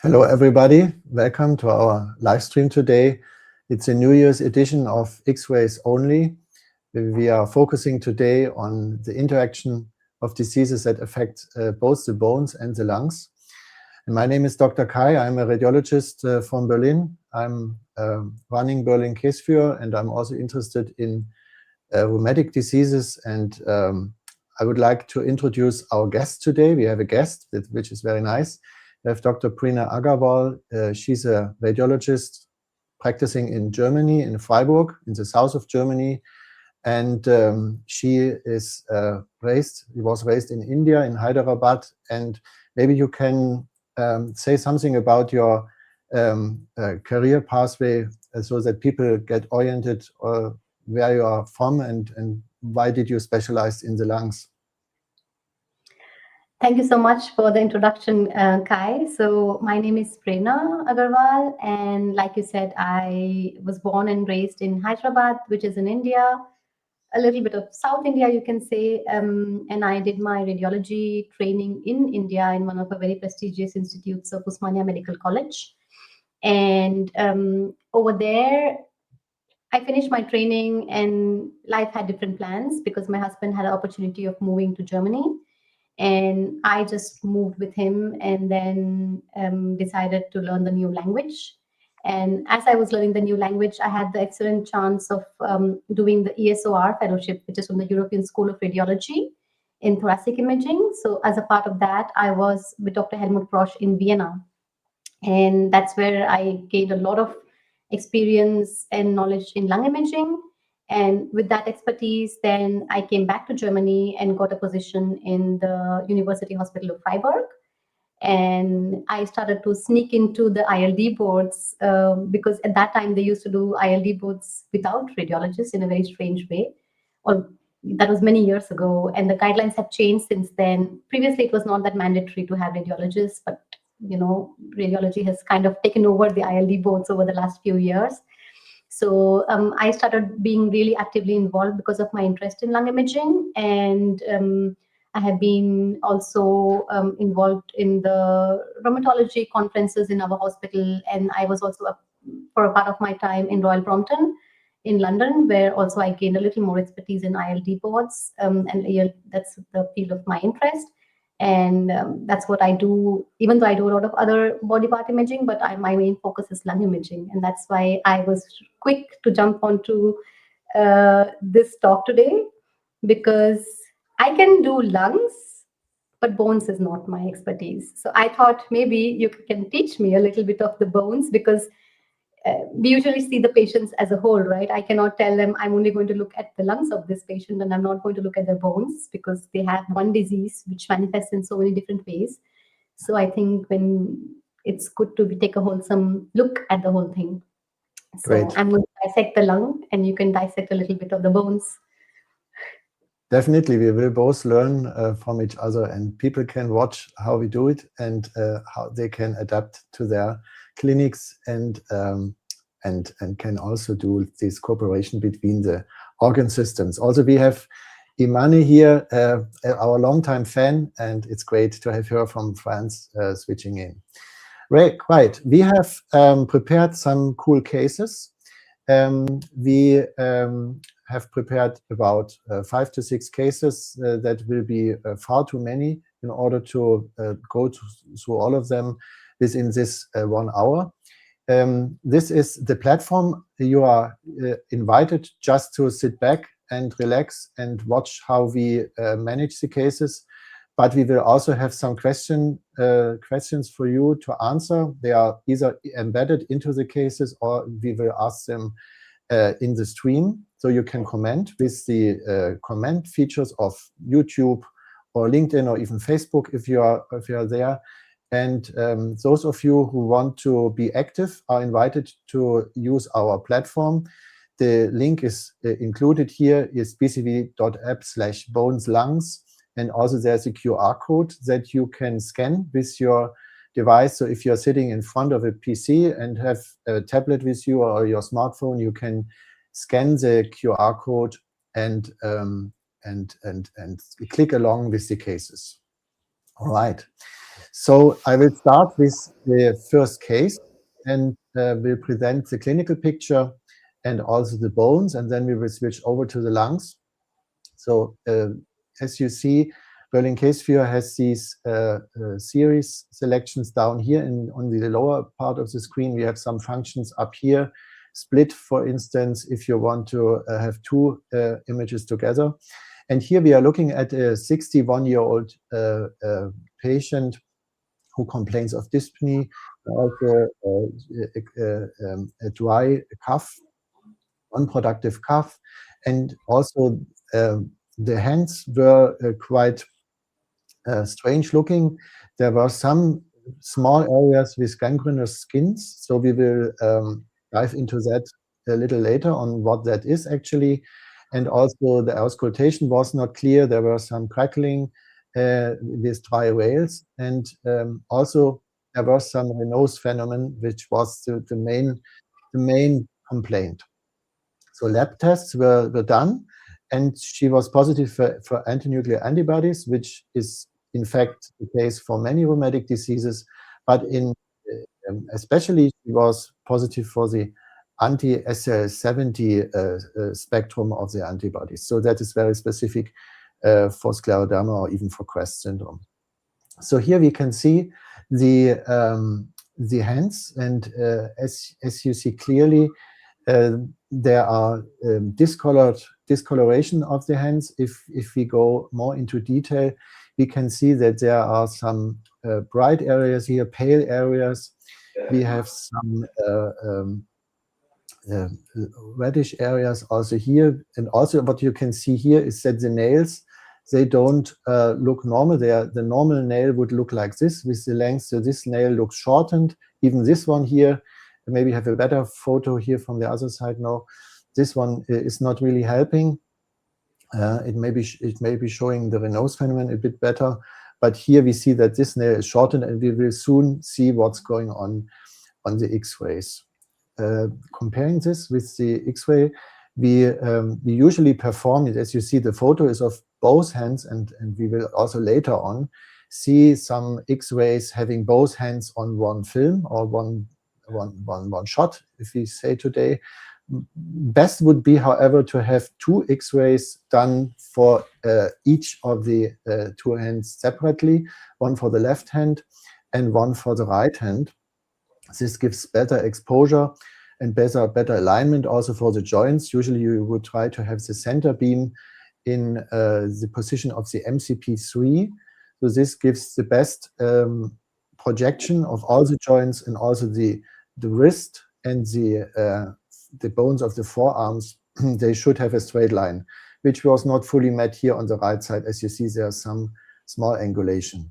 Hello, everybody. Welcome to our live stream today. It's a New Year's edition of X-rays only. We are focusing today on the interaction of diseases that affect both the bones and the lungs. And my name is Dr. Kai. I'm a radiologist from Berlin. I'm running Berlin Case Viewer, and I'm also interested in rheumatic diseases. And I would like to introduce our guest today. We have a guest, which is very nice. We have Dr. Prerana Agarwal. She's a radiologist practicing in Germany, in Freiburg, in the south of Germany. And she was raised in India, in Hyderabad. And maybe you can say something about your career pathway so that people get oriented where you are from and why did you specialize in the lungs? Thank you so much for the introduction, Kai. So my name is Prerana Agarwal, and like you said, I was born and raised in Hyderabad, which is in India, a little bit of South India, you can say. And I did my radiology training in India in one of the very prestigious institutes of Osmania Medical College. And over there, I finished my training, and life had different plans because my husband had an opportunity of moving to Germany. And I just moved with him and then decided to learn the new language. And as I was learning the new language, I had the excellent chance of doing the ESOR fellowship, which is from the European School of Radiology in thoracic imaging. So as a part of that, I was with Dr. Helmut in Vienna. And that's where I gained a lot of experience and knowledge in lung imaging. And with that expertise, then I came back to Germany and got a position in the University Hospital of Freiburg. And I started to sneak into the ILD boards because at that time they used to do ILD boards without radiologists in a very strange way. Or that was many years ago, and the guidelines have changed since then. Previously, it was not that mandatory to have radiologists, but radiology has kind of taken over the ILD boards over the last few years. So I started being really actively involved because of my interest in lung imaging, and I have been also involved in the rheumatology conferences in our hospital, and I was also for a part of my time in Royal Brompton in London, where also I gained a little more expertise in ILD boards, and that's the field of my interest. And that's what I do, even though I do a lot of other body part imaging, but my main focus is lung imaging. And that's why I was quick to jump onto this talk today, because I can do lungs, but bones is not my expertise. So I thought maybe you can teach me a little bit of the bones, because we usually see the patients as a whole, right? I cannot tell them I'm only going to look at the lungs of this patient and I'm not going to look at their bones, because they have one disease which manifests in so many different ways. So I think when it's good to take a wholesome look at the whole thing. So Great. I'm going to dissect the lung and you can dissect a little bit of the bones. Definitely, we will both learn from each other, and people can watch how we do it and how they can adapt to their clinics and can also do this cooperation between the organ systems. Also, we have Imani here, our longtime fan, and it's great to have her from France switching in. Right. We have prepared some cool cases. We have prepared about 5 to 6 cases that will be far too many in order to go through all of them within this 1 hour. This is the platform. You are invited just to sit back and relax and watch how we manage the cases. But we will also have some questions for you to answer. They are either embedded into the cases or we will ask them in the stream. So you can comment with the comment features of YouTube or LinkedIn or even Facebook if you are there. And those of you who want to be active are invited to use our platform. The link is included here, is bcv.app/boneslungs. And also there's a QR code that you can scan with your device. So if you're sitting in front of a PC and have a tablet with you or your smartphone, you can scan the QR code and click along with the cases. All right. So I will start with the first case and will present the clinical picture and also the bones, and then we will switch over to the lungs. So as you see, Berlin Case Viewer has these series selections down here, and on the lower part of the screen we have some functions up here. Split, for instance, if you want to have two images together. And here we are looking at a 61-year-old patient who complains of dyspnea, also a dry cough, unproductive cough, and also the hands were quite strange looking. There were some small areas with gangrenous skins, so we will dive into that a little later on what that is actually. And also the auscultation was not clear. There were some crackling with dry wales, and also there was some Renault's phenomenon, which was the main complaint. So lab tests were done, and she was positive for antinuclear antibodies, which is in fact the case for many rheumatic diseases, but in especially she was positive for the anti-SL70 spectrum of the antibodies. So that is very specific for scleroderma or even for CREST syndrome. So here we can see the hands, and as you see clearly, there are discoloration of the hands. If we go more into detail, we can see that there are some bright areas here, pale areas. We have some reddish areas also here. And also what you can see here is that the nails, they don't look normal. The normal nail would look like this with the length. So this nail looks shortened. Even this one here, maybe have a better photo here from the other side now. This one is not really helping. It may be showing the Renault's phenomenon a bit better, but here we see that this nail is shortened, and we will soon see what's going on the X-rays. Comparing this with the X-ray, we usually perform it. As you see, the photo is of both hands, and we will also later on see some X-rays having both hands on one film or one shot, if we say today. Best would be, however, to have two X-rays done for each of the two hands separately, one for the left hand and one for the right hand. This gives better exposure and better alignment also for the joints. Usually you would try to have the center beam in the position of the MCP3. So this gives the best projection of all the joints, and also the wrist and the bones of the forearms. They should have a straight line, which was not fully met here on the right side. As you see, there's some small angulation.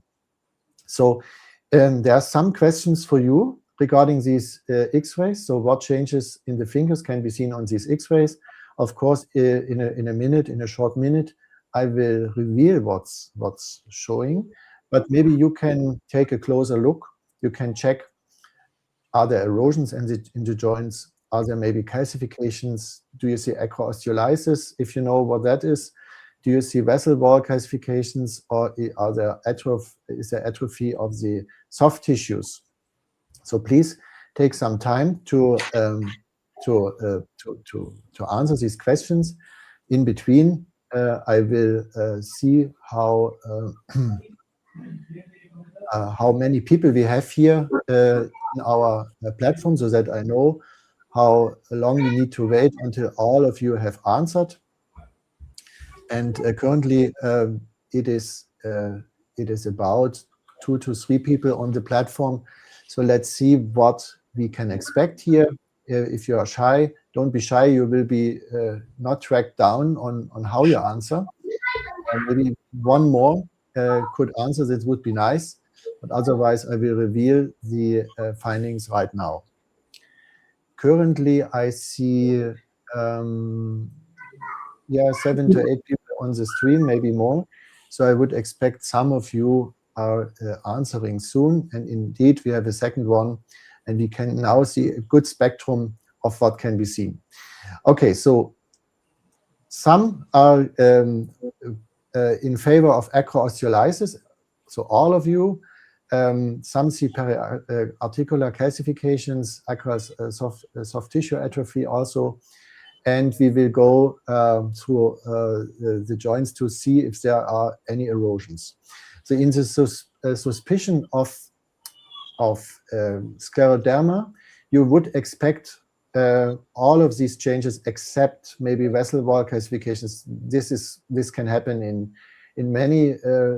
So there are some questions for you regarding these X-rays. So what changes in the fingers can be seen on these X-rays? Of course, in a short minute, I will reveal what's showing, but maybe you can take a closer look. You can check, are there erosions in the joints? Are there maybe calcifications? Do you see acroosteolysis, if you know what that is? Do you see vessel wall calcifications, or is there atrophy of the soft tissues? So please take some time to answer these questions. In between, I will see how many people we have here in our platform, so that I know how long we need to wait until all of you have answered. And currently, it is about 2 to 3 people on the platform. So let's see what we can expect here. If you are shy, don't be shy. You will be not tracked down on how you answer. Maybe one more could answer. This would be nice. But otherwise, I will reveal the findings right now. Currently, I see 7 to 8 people on the stream, maybe more. So I would expect some of you are answering soon. And indeed, we have a second one, and we can now see a good spectrum of what can be seen. Okay, so some are in favor of acroosteolysis. so all of you. Some see periarticular calcifications across soft tissue atrophy also. And we will go through the joints to see if there are any erosions. So in the suspicion of scleroderma, you would expect all of these changes except maybe vessel wall calcifications. This can happen in many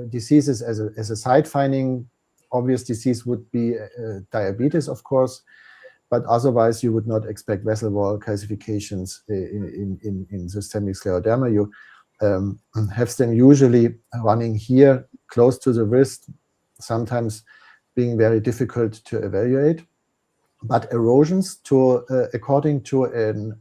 diseases as a side finding. Obvious disease would be diabetes, of course, but otherwise you would not expect vessel wall calcifications in systemic scleroderma. You have them usually running here close to the wrist, sometimes being very difficult to evaluate. But erosions, according to an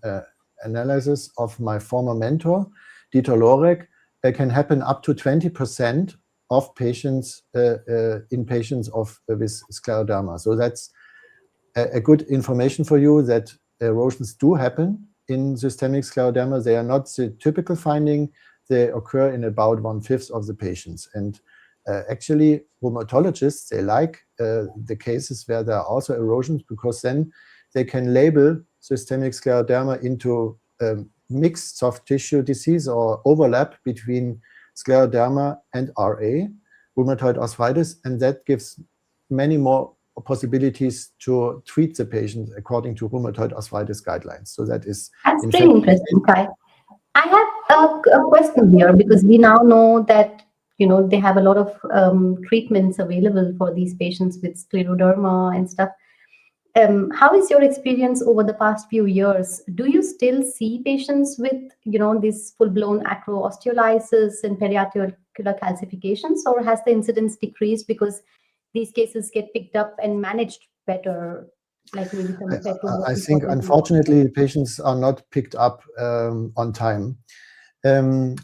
analysis of my former mentor, Dieter Lorek, can happen up to 20% of patients in patients with scleroderma. So that's a good information for you that erosions do happen in systemic scleroderma. They are not the typical finding. They occur in about 1/5 of the patients. And actually, rheumatologists, they like the cases where there are also erosions, because then they can label systemic scleroderma into mixed soft tissue disease or overlap between scleroderma and RA, rheumatoid arthritis, and that gives many more possibilities to treat the patient according to rheumatoid arthritis guidelines. So that is... That's very interesting, Kai. I have a question here, because we now know that, they have a lot of treatments available for these patients with scleroderma and stuff. How is your experience over the past few years? Do you still see patients with, this full-blown acroosteolysis and periarticular calcifications, or has the incidence decreased because these cases get picked up and managed better? Like maybe I think, unfortunately, patients are not picked up on time.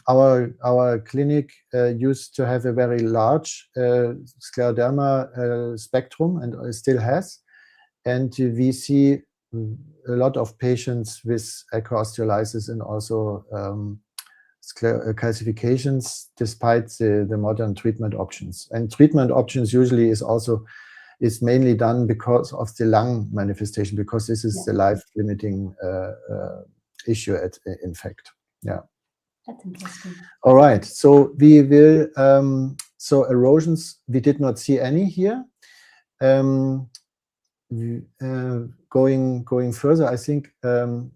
Our clinic used to have a very large scleroderma spectrum, and still has. And we see a lot of patients with acroosteolysis and also calcifications, despite the modern treatment options. And treatment options usually is mainly done because of the lung manifestation, because this is the life-limiting issue, in fact. Yeah. That's interesting. All right. So we will. So erosions, we did not see any here. Going further, I think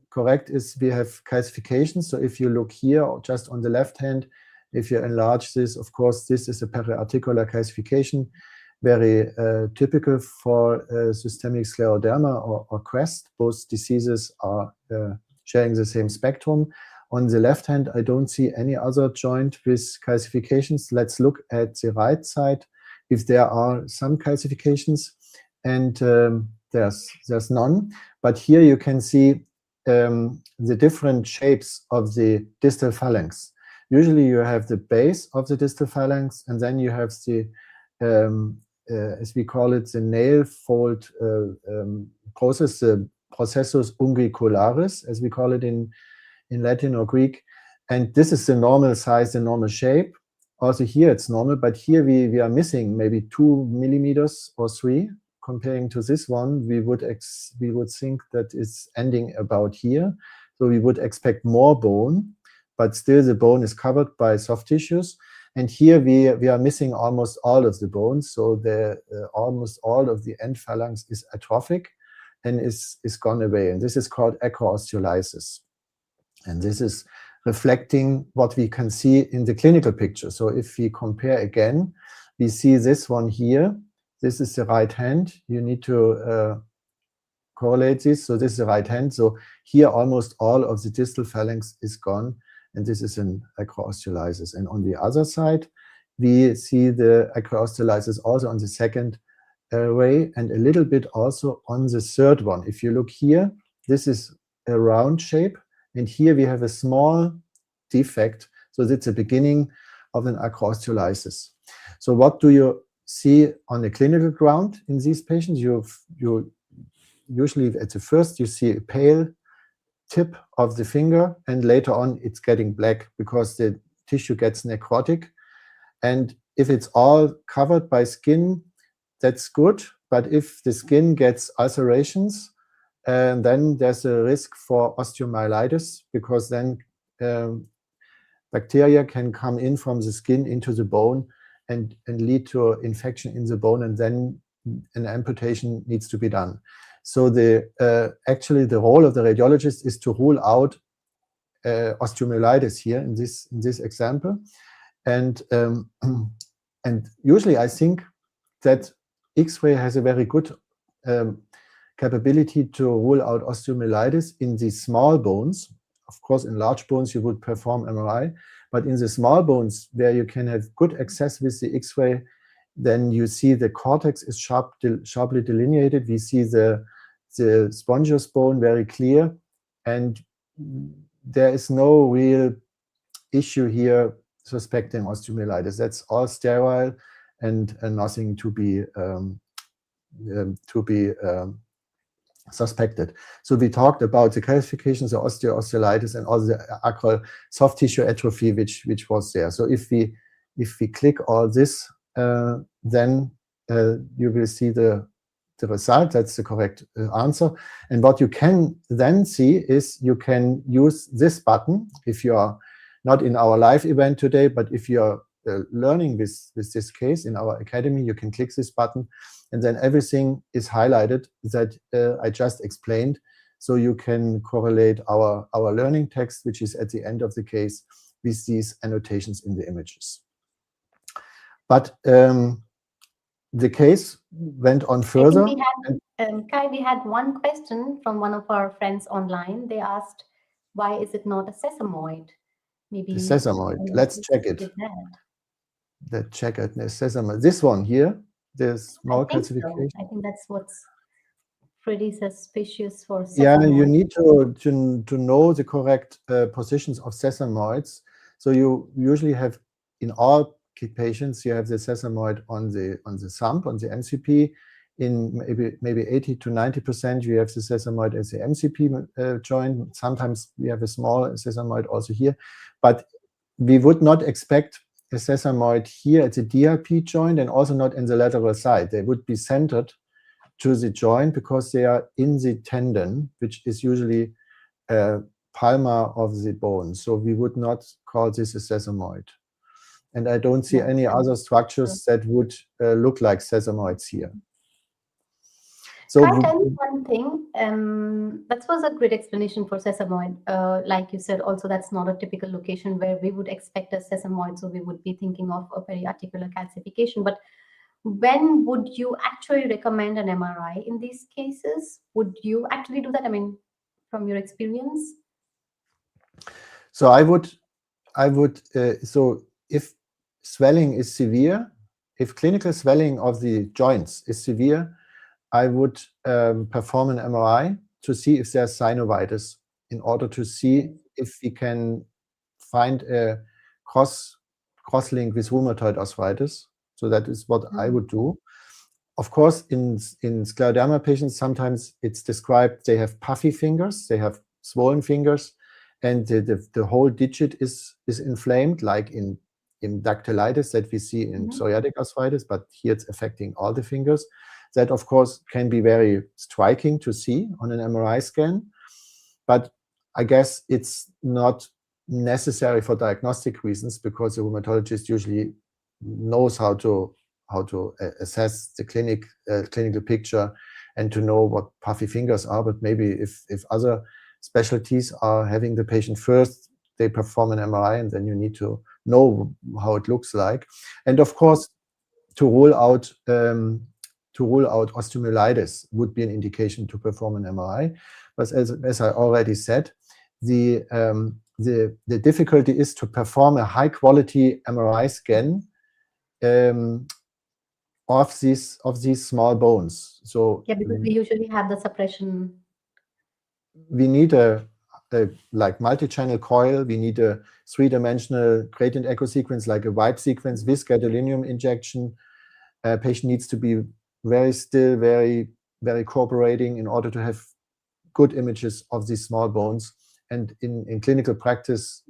correct is we have calcifications. So if you look here, or just on the left hand, if you enlarge this, of course, this is a periarticular calcification, very typical for systemic scleroderma or CREST. Both diseases are sharing the same spectrum. On the left hand, I don't see any other joint with calcifications. Let's look at the right side if there are some calcifications, and there's none. But here you can see the different shapes of the distal phalanx. Usually you have the base of the distal phalanx, and then you have the as we call it, the nail fold process, the processus unguicularis, as we call it in Latin or Greek. And this is the normal size, the normal shape. Also here it's normal, but here we are missing maybe 2 millimeters or 3. Comparing to this one, we would think that it's ending about here. So we would expect more bone, but still the bone is covered by soft tissues. And here we are missing almost all of the bones. So almost all of the end phalanx is atrophic and is gone away. And this is called acroosteolysis. And this is reflecting what we can see in the clinical picture. So if we compare again, we see this one here. This is the right hand. You need to correlate this. So this is the right hand. So here almost all of the distal phalanx is gone. And this is an acroosteolysis. And on the other side, we see the acroosteolysis also on the second way, and a little bit also on the third one. If you look here, this is a round shape. And here we have a small defect. So that's the beginning of an acroosteolysis. So what do you see on the clinical ground in these patients? You usually at the first you see a pale tip of the finger, and later on it's getting black because the tissue gets necrotic. And if it's all covered by skin, that's good. But if the skin gets ulcerations, then there's a risk for osteomyelitis, because then bacteria can come in from the skin into the bone and lead to infection in the bone, and then an amputation needs to be done. So actually the role of the radiologist is to rule out osteomyelitis here in this example, and usually I think that X-ray has a very good capability to rule out osteomyelitis in the small bones. Of course, in large bones you would perform MRI, but in the small bones where you can have good access with the X-ray, then you see the cortex is sharply delineated. We see the spongious bone very clear, and there is no real issue here suspecting osteomyelitis. That's all sterile and nothing to be suspected. So we talked about the calcifications, the osteolytis, and all the acral soft tissue atrophy which was there. So if we click all this, then you will see the result. That's the correct answer. And what you can then see is you can use this button if you are not in our live event today, but if you are learning with this case in our academy, you can click this button, and then everything is highlighted that I just explained. So you can correlate our learning text, which is at the end of the case, with these annotations in the images. But the case went on further. I think Kai, we had one question from one of our friends online. They asked, why is it not a sesamoid? Maybe the sesamoid. Let's check it. Let's check it. The sesamoid. This one here, the small calcification. So. I think that's what's pretty suspicious for sesamoid. Yeah, you need to know the correct positions of sesamoids. So you usually have, in all patients, you have the sesamoid on the thumb, on the MCP. In maybe 80 to 90%, you have the sesamoid as the MCP joint. Sometimes we have a small sesamoid also here, but we would not expect a sesamoid here at the DRP joint, and also not in the lateral side. They would be centered to the joint because they are in the tendon, which is usually palmar of the bone. So we would not call this a sesamoid. And I don't see any other structures that would look like sesamoids here. So can I tell you one thing? That was a great explanation for sesamoid. Like you said, also that's not a typical location where we would expect a sesamoid, so we would be thinking of a very articular calcification. But when would you actually recommend an MRI in these cases? Would you actually do that? I mean, from your experience? So I would. So if swelling is severe, if clinical swelling of the joints is severe, I would perform an MRI to see if there's synovitis, in order to see if we can find a cross-link with rheumatoid arthritis. So that is what I would do. Of course, in scleroderma patients, sometimes it's described they have puffy fingers, they have swollen fingers, and the whole digit is inflamed, like in dactylitis that we see in psoriatic arthritis, but here it's affecting all the fingers. That, of course, can be very striking to see on an MRI scan, but I guess it's not necessary for diagnostic reasons, because the rheumatologist usually knows how to assess the clinical picture and to know what puffy fingers are. But maybe if other specialties are having the patient first, they perform an MRI, and then you need to know how it looks like. And of course, to rule out osteomyelitis would be an indication to perform an MRI. But as I already said, the difficulty is to perform a high quality MRI scan of these small bones. So yeah, because we usually have the suppression. We need a like multi-channel coil. We need a three-dimensional gradient echo sequence, like a wipe sequence with gadolinium injection. A patient needs to be very still, very, very cooperating in order to have good images of these small bones. And in clinical practice,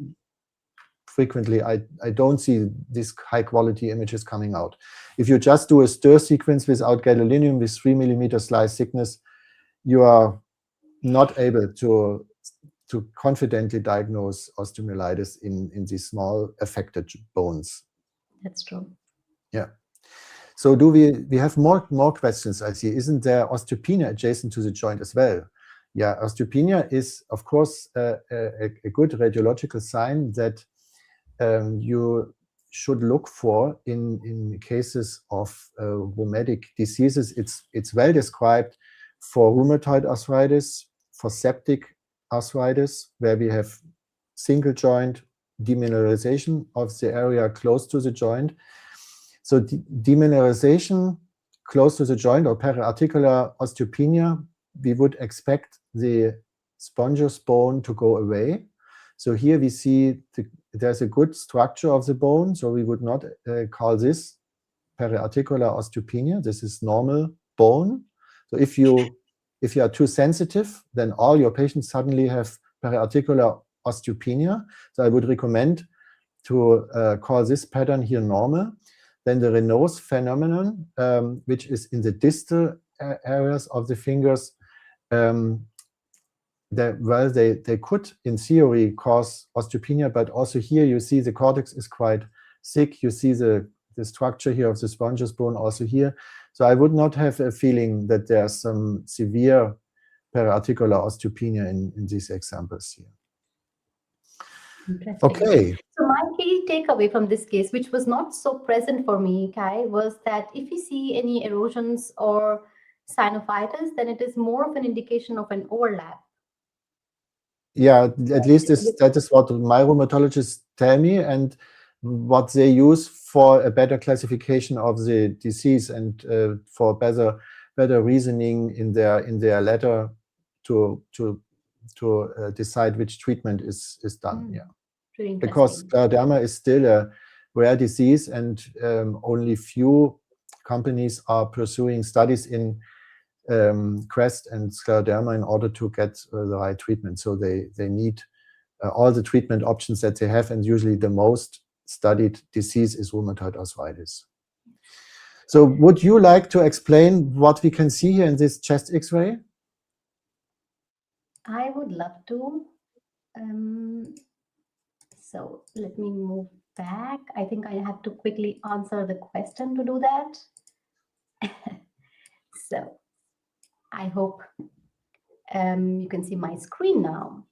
frequently I don't see these high quality images coming out. If you just do a stir sequence without gadolinium with 3 mm slice thickness, you are not able to confidently diagnose osteomyelitis in these small affected bones. That's true. Yeah. So do we have more questions, I see. Isn't there osteopenia adjacent to the joint as well? Yeah, osteopenia is, of course, a good radiological sign that you should look for in cases of rheumatic diseases. It's well described for rheumatoid arthritis, for septic arthritis, where we have single joint demineralization of the area close to the joint. So demineralization close to the joint or periarticular osteopenia, we would expect the spongious bone to go away. So here we see there's a good structure of the bone, so we would not call this periarticular osteopenia. This is normal bone. So if you are too sensitive, then all your patients suddenly have periarticular osteopenia. So I would recommend to call this pattern here normal. Then the Raynaud's phenomenon, which is in the distal areas of the fingers, they could, in theory, cause osteopenia, but also here you see the cortex is quite thick. You see the structure here of the spongious bone also here. So I would not have a feeling that there's some severe periarticular osteopenia in these examples here. Interesting. Okay. So my key takeaway from this case, which was not so present for me, Kai, was that if you see any erosions or synovitis, then it is more of an indication of an overlap. Yeah, at least that is what my rheumatologists tell me, and what they use for a better classification of the disease and for better reasoning in their letter to decide which treatment is done. Yeah, because scleroderma is still a rare disease, and only few companies are pursuing studies in CREST and scleroderma in order to get the right treatment. So they need all the treatment options that they have, and usually the most studied disease is rheumatoid arthritis. So would you like to explain what we can see here in this chest X-ray? I would love to. So let me move back. I think I have to quickly answer the question to do that. So I hope you can see my screen now.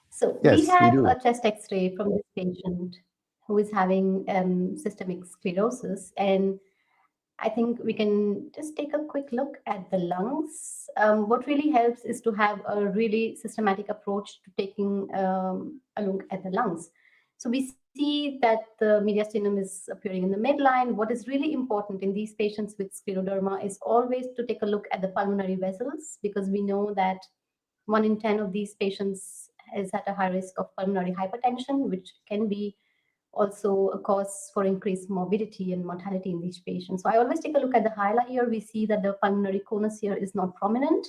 So yes, we have a chest X-ray from this patient who is having systemic sclerosis, and I think we can just take a quick look at the lungs. What really helps is to have a really systematic approach to taking a look at the lungs. So we see that the mediastinum is appearing in the midline. What is really important in these patients with scleroderma is always to take a look at the pulmonary vessels, because we know that 1 in 10 of these patients is at a high risk of pulmonary hypertension, which can be also a cause for increased morbidity and mortality in these patients. So I always take a look at the hyla here. We see that the pulmonary conus here is not prominent,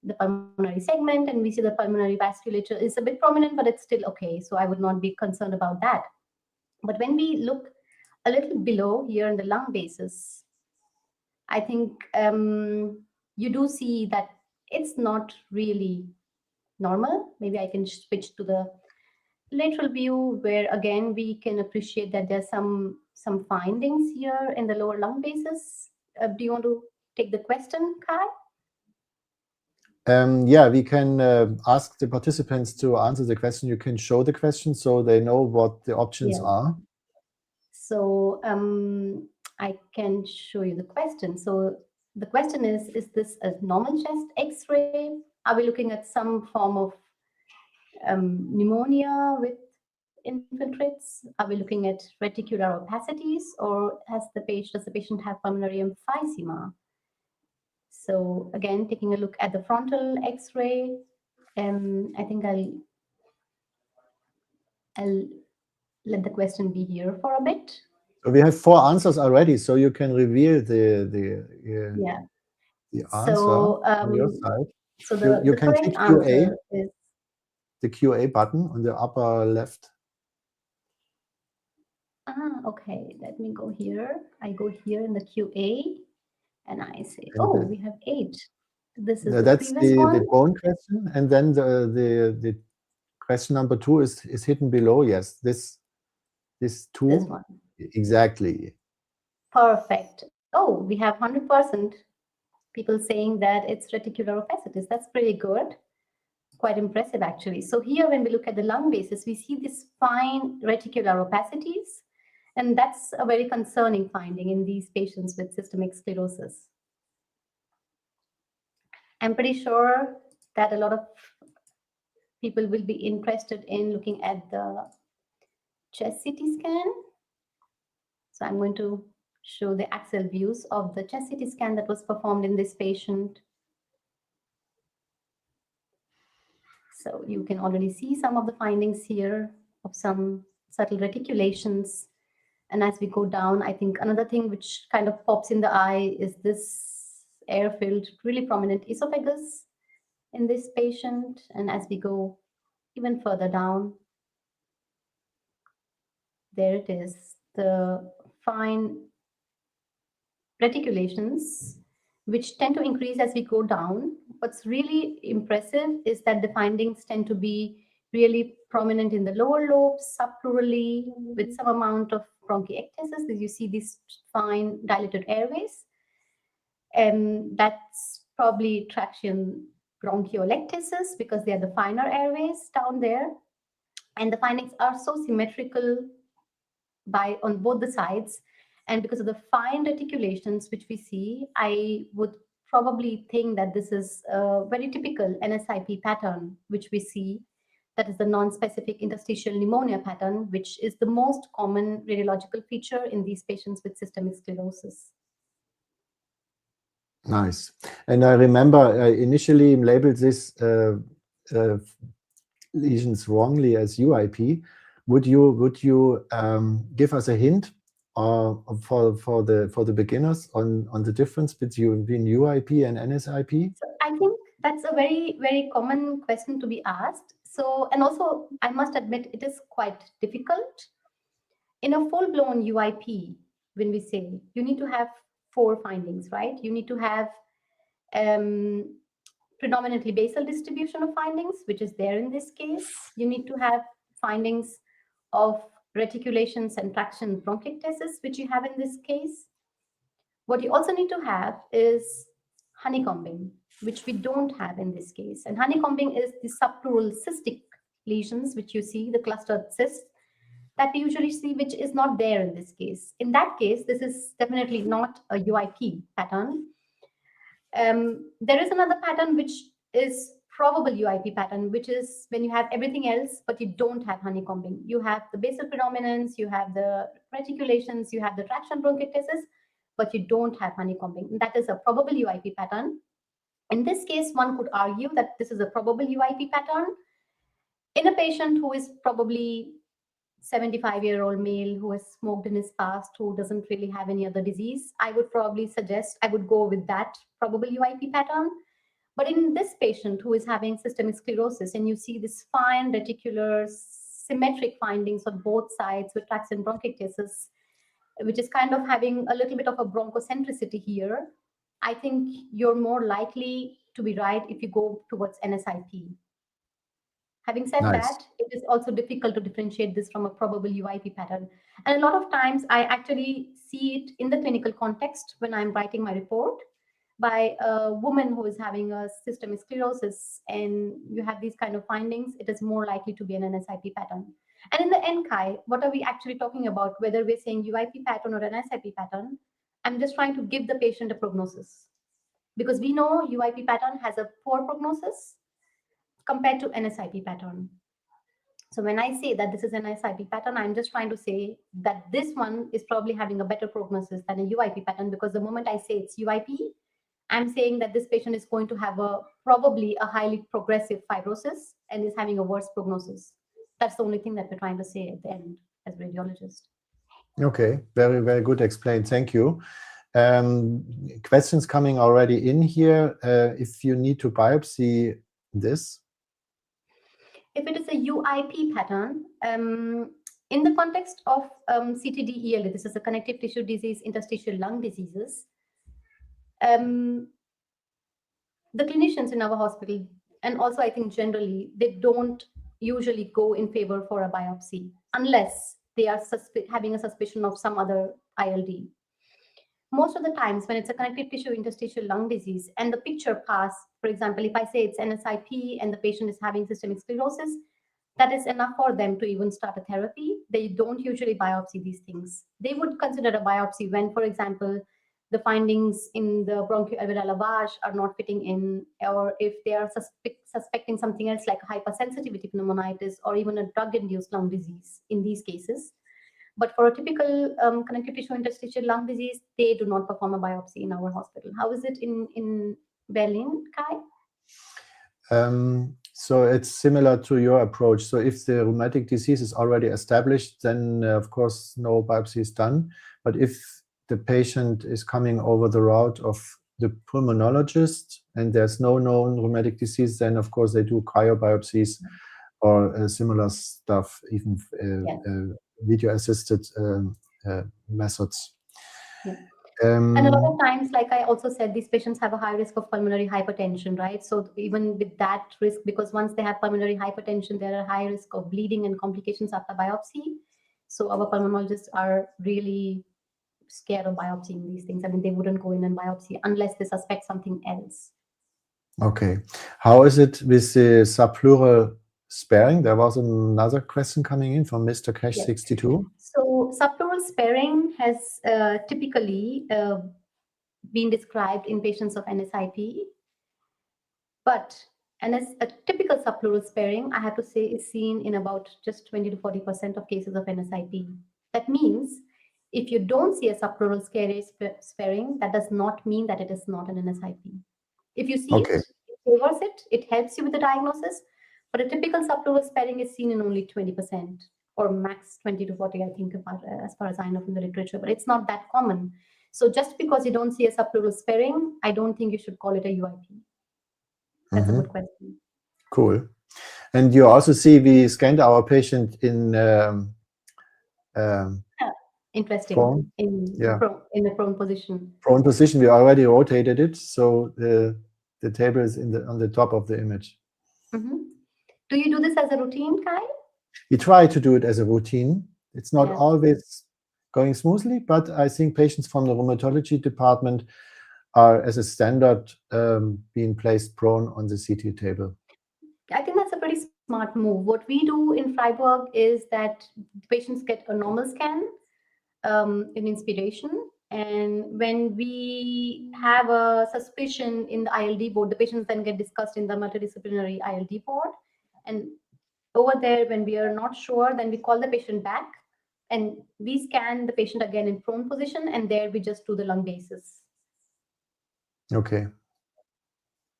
the pulmonary segment, and we see the pulmonary vasculature is a bit prominent, but it's still okay. So I would not be concerned about that. But when we look a little below here in the lung basis, I think you do see that it's not really normal. Maybe I can switch to the lateral view, where again we can appreciate that there's some findings here in the lower lung basis. Do you want to take the question, Kai? Yeah, we can ask the participants to answer the question. You can show the question so they know what the options are. So I can show you the question. So the question is this a normal chest X-ray? Are we looking at some form of pneumonia with infiltrates? Are we looking at reticular opacities, or does the patient have pulmonary emphysema? So again, taking a look at the frontal X-ray, I think I'll let the question be here for a bit. So we have 4 answers already, so you can reveal the answer on your side. So you can click QA, is the QA button on the upper left. Okay, let me go here. I go here in the QA and I say, And oh, we have 8. This is the that's previous the one. bone question. And then the question number 2 is hidden below. Yes, this 2. This one. Exactly. Perfect. Oh, we have 100% people saying that it's reticuloropathitis. That's pretty good. Quite impressive, actually. So here, when we look at the lung basis, we see these fine reticular opacities, and that's a very concerning finding in these patients with systemic sclerosis. I'm pretty sure that a lot of people will be interested in looking at the chest CT scan. So I'm going to show the axial views of the chest CT scan that was performed in this patient. So you can already see some of the findings here of some subtle reticulations. And as we go down, I think another thing which kind of pops in the eye is this air-filled, really prominent esophagus in this patient. And as we go even further down, there it is, the fine reticulations, which tend to increase as we go down. What's really impressive is that the findings tend to be really prominent in the lower lobes, subpleurally, with some amount of bronchiectasis, as you see these fine dilated airways. And that's probably traction bronchiolectasis because they are the finer airways down there. And the findings are so symmetrical on both the sides. And because of the fine reticulations which we see, I would probably think that this is a very typical NSIP pattern which we see. That is the non-specific interstitial pneumonia pattern, which is the most common radiological feature in these patients with systemic sclerosis. Nice. And I remember I initially labeled this lesions wrongly as UIP. Would you give us a hint for the beginners on the difference between UIP and NSIP? So I think that's a very, very common question to be asked. So, and also I must admit it is quite difficult. In a full-blown UIP, when we say you need to have 4 findings, right? You need to have predominantly basal distribution of findings, which is there in this case. You need to have findings of reticulations and traction bronchiectasis, which you have in this case. What you also need to have is honeycombing, which we don't have in this case. And honeycombing is the subpleural cystic lesions, which you see, the clustered cysts, that we usually see, which is not there in this case. In that case, this is definitely not a UIP pattern. There is another pattern which is probable UIP pattern, which is when you have everything else, but you don't have honeycombing. You have the basal predominance, you have the reticulations, you have the traction bronchiectasis, but you don't have honeycombing. That is a probable UIP pattern. In this case, one could argue that this is a probable UIP pattern in a patient who is probably 75-year-old male who has smoked in his past, who doesn't really have any other disease. I would probably suggest I would go with that probable UIP pattern. But in this patient who is having systemic sclerosis, and you see this fine reticular symmetric findings on both sides with traction bronchiectasis, which is kind of having a little bit of a bronchocentricity here, I think you're more likely to be right if you go towards NSIP. Having said that, it is also difficult to differentiate this from a probable UIP pattern. And a lot of times I actually see it in the clinical context when I'm writing my report by a woman who is having a systemic sclerosis, and you have these kind of findings, it is more likely to be an NSIP pattern. And in the NCAI, what are we actually talking about? Whether we're saying UIP pattern or NSIP pattern, I'm just trying to give the patient a prognosis. Because we know UIP pattern has a poor prognosis compared to NSIP pattern. So when I say that this is an NSIP pattern, I'm just trying to say that this one is probably having a better prognosis than a UIP pattern, because the moment I say it's UIP, I'm saying that this patient is going to have probably a highly progressive fibrosis and is having a worse prognosis. That's the only thing that we're trying to say at the end as radiologists. Okay, very, very good explained. Thank you. Questions coming already in here. If you need to biopsy this? If it is a UIP pattern, In the context of CTD-ELD, this is a connective tissue disease, interstitial lung diseases, the clinicians in our hospital, and also I think generally, they don't usually go in favor for a biopsy unless they are having a suspicion of some other ILD. Most of the times when it's a connective tissue interstitial lung disease and the picture pass, for example, if I say it's NSIP and the patient is having systemic sclerosis, that is enough for them to even start a therapy. They don't usually biopsy these things. They would consider a biopsy when, for example, the findings in the bronchoalveolar lavage are not fitting in, or if they are suspecting something else like hypersensitivity pneumonitis or even a drug-induced lung disease in these cases. But for a typical connective tissue interstitial lung disease, they do not perform a biopsy in our hospital. How is it in Berlin, Kai? So it's similar to your approach. So if the rheumatic disease is already established, then of course no biopsy is done. But if the patient is coming over the route of the pulmonologist and there's no known rheumatic disease, then of course they do cryobiopsies or similar stuff, even video-assisted methods. Yeah. And a lot of times, like I also said, these patients have a high risk of pulmonary hypertension, right? So even with that risk, because once they have pulmonary hypertension, there are high risk of bleeding and complications after biopsy. So our pulmonologists are really scared of biopsying these things. I mean, they wouldn't go in and biopsy unless they suspect something else. Okay. How is it with the subpleural sparing? There was another question coming in from Mr. Cash 62. So subpleural sparing has typically been described in patients of NSIP, but a typical subpleural sparing, I have to say, is seen in about just 20 to 40% of cases of NSIP. That means if you don't see a subpleural sparing, that does not mean that it is not an NSIP. If you see it, it favors it, it helps you with the diagnosis, but a typical subpleural sparing is seen in only 20% or max 20 to 40, I think, as far as I know from the literature, but it's not that common. So just because you don't see a subpleural sparing, I don't think you should call it a UIP. That's a good question. Cool. And you also see we scanned our patient in interesting. Prone? In the prone position. Prone position, we already rotated it, so the table is on the top of the image. Do you do this as a routine, Kai? We try to do it as a routine. It's not always going smoothly, but I think patients from the rheumatology department are, as a standard, being placed prone on the CT table. I think that's a pretty smart move. What we do in Freiburg is that patients get a normal scan in inspiration. And when we have a suspicion in the ILD board, the patients then get discussed in the multidisciplinary ILD board. And over there, when we are not sure, then we call the patient back and we scan the patient again in prone position. And there we just do the lung basis. Okay.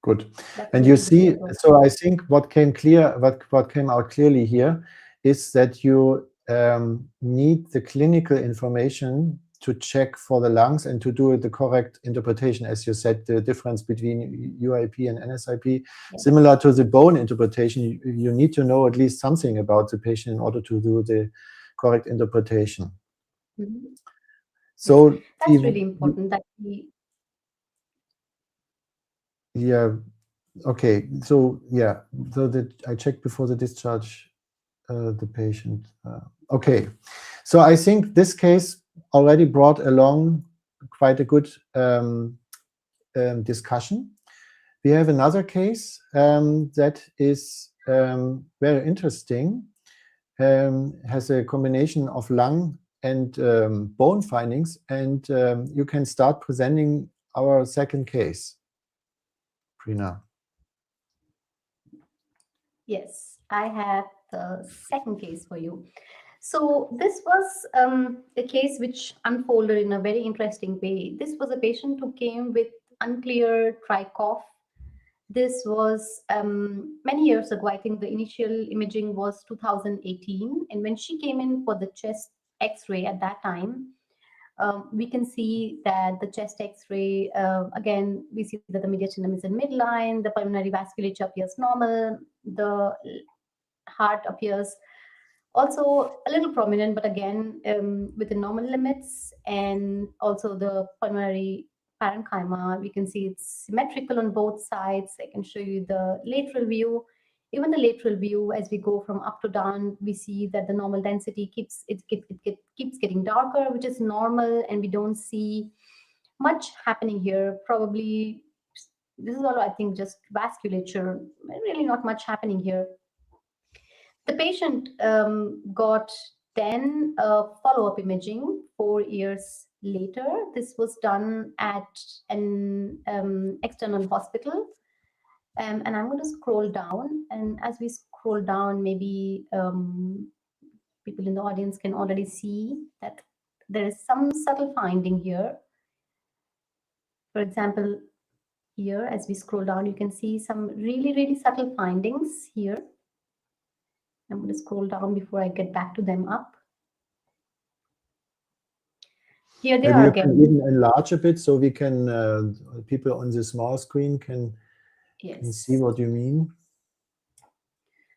Good. And you see, so I think what came out clearly here is that you need the clinical information to check for the lungs and to do the correct interpretation, as you said, the difference between UIP and NSIP. Similar to the bone interpretation, you need to know at least something about the patient in order to do the correct interpretation. So that's really important that we... Yeah. Okay. So yeah. So that I checked before the discharge the patient. Okay. So I think this case already brought along quite a good discussion. We have another case that is very interesting. Has a combination of lung and bone findings, and you can start presenting our second case. Prerana. Yes, I have the second case for you. So this was a case which unfolded in a very interesting way. This was a patient who came with unclear dry cough. This was many years ago. I think the initial imaging was 2018. And when she came in for the chest X-ray at that time, we can see that the chest X-ray, again, we see that the mediastinum is in midline, the pulmonary vasculature appears normal, the heart appears Also a little prominent, but again, within normal limits. And also the pulmonary parenchyma, we can see it's symmetrical on both sides. I can show you the lateral view. Even the lateral view, as we go from up to down, we see that the normal density keeps getting darker, which is normal, and we don't see much happening here. Probably this is all, I think, just vasculature, really not much happening here. The patient got then follow-up imaging 4 years later. This was done at an external hospital. And I'm going to scroll down. And as we scroll down, maybe people in the audience can already see that there is some subtle finding here. For example, here, as we scroll down, you can see some really, really subtle findings here. I'm going to scroll down before I get back to them up. Here they Maybe are you again. can even enlarge a bit so we can, people on the small screen can see what you mean.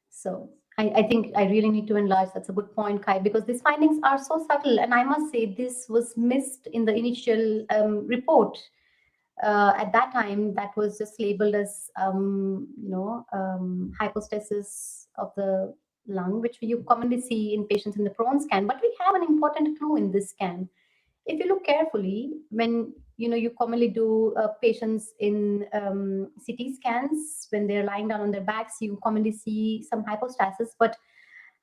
So I think I really need to enlarge. That's a good point, Kai, because these findings are so subtle. And I must say this was missed in the initial report. At that time, that was just labeled as, hypostasis of the lung, which you commonly see in patients in the prone scan. But we have an important clue in this scan. If you look carefully, when you commonly do patients in CT scans, when they're lying down on their backs, you commonly see some hypostasis. But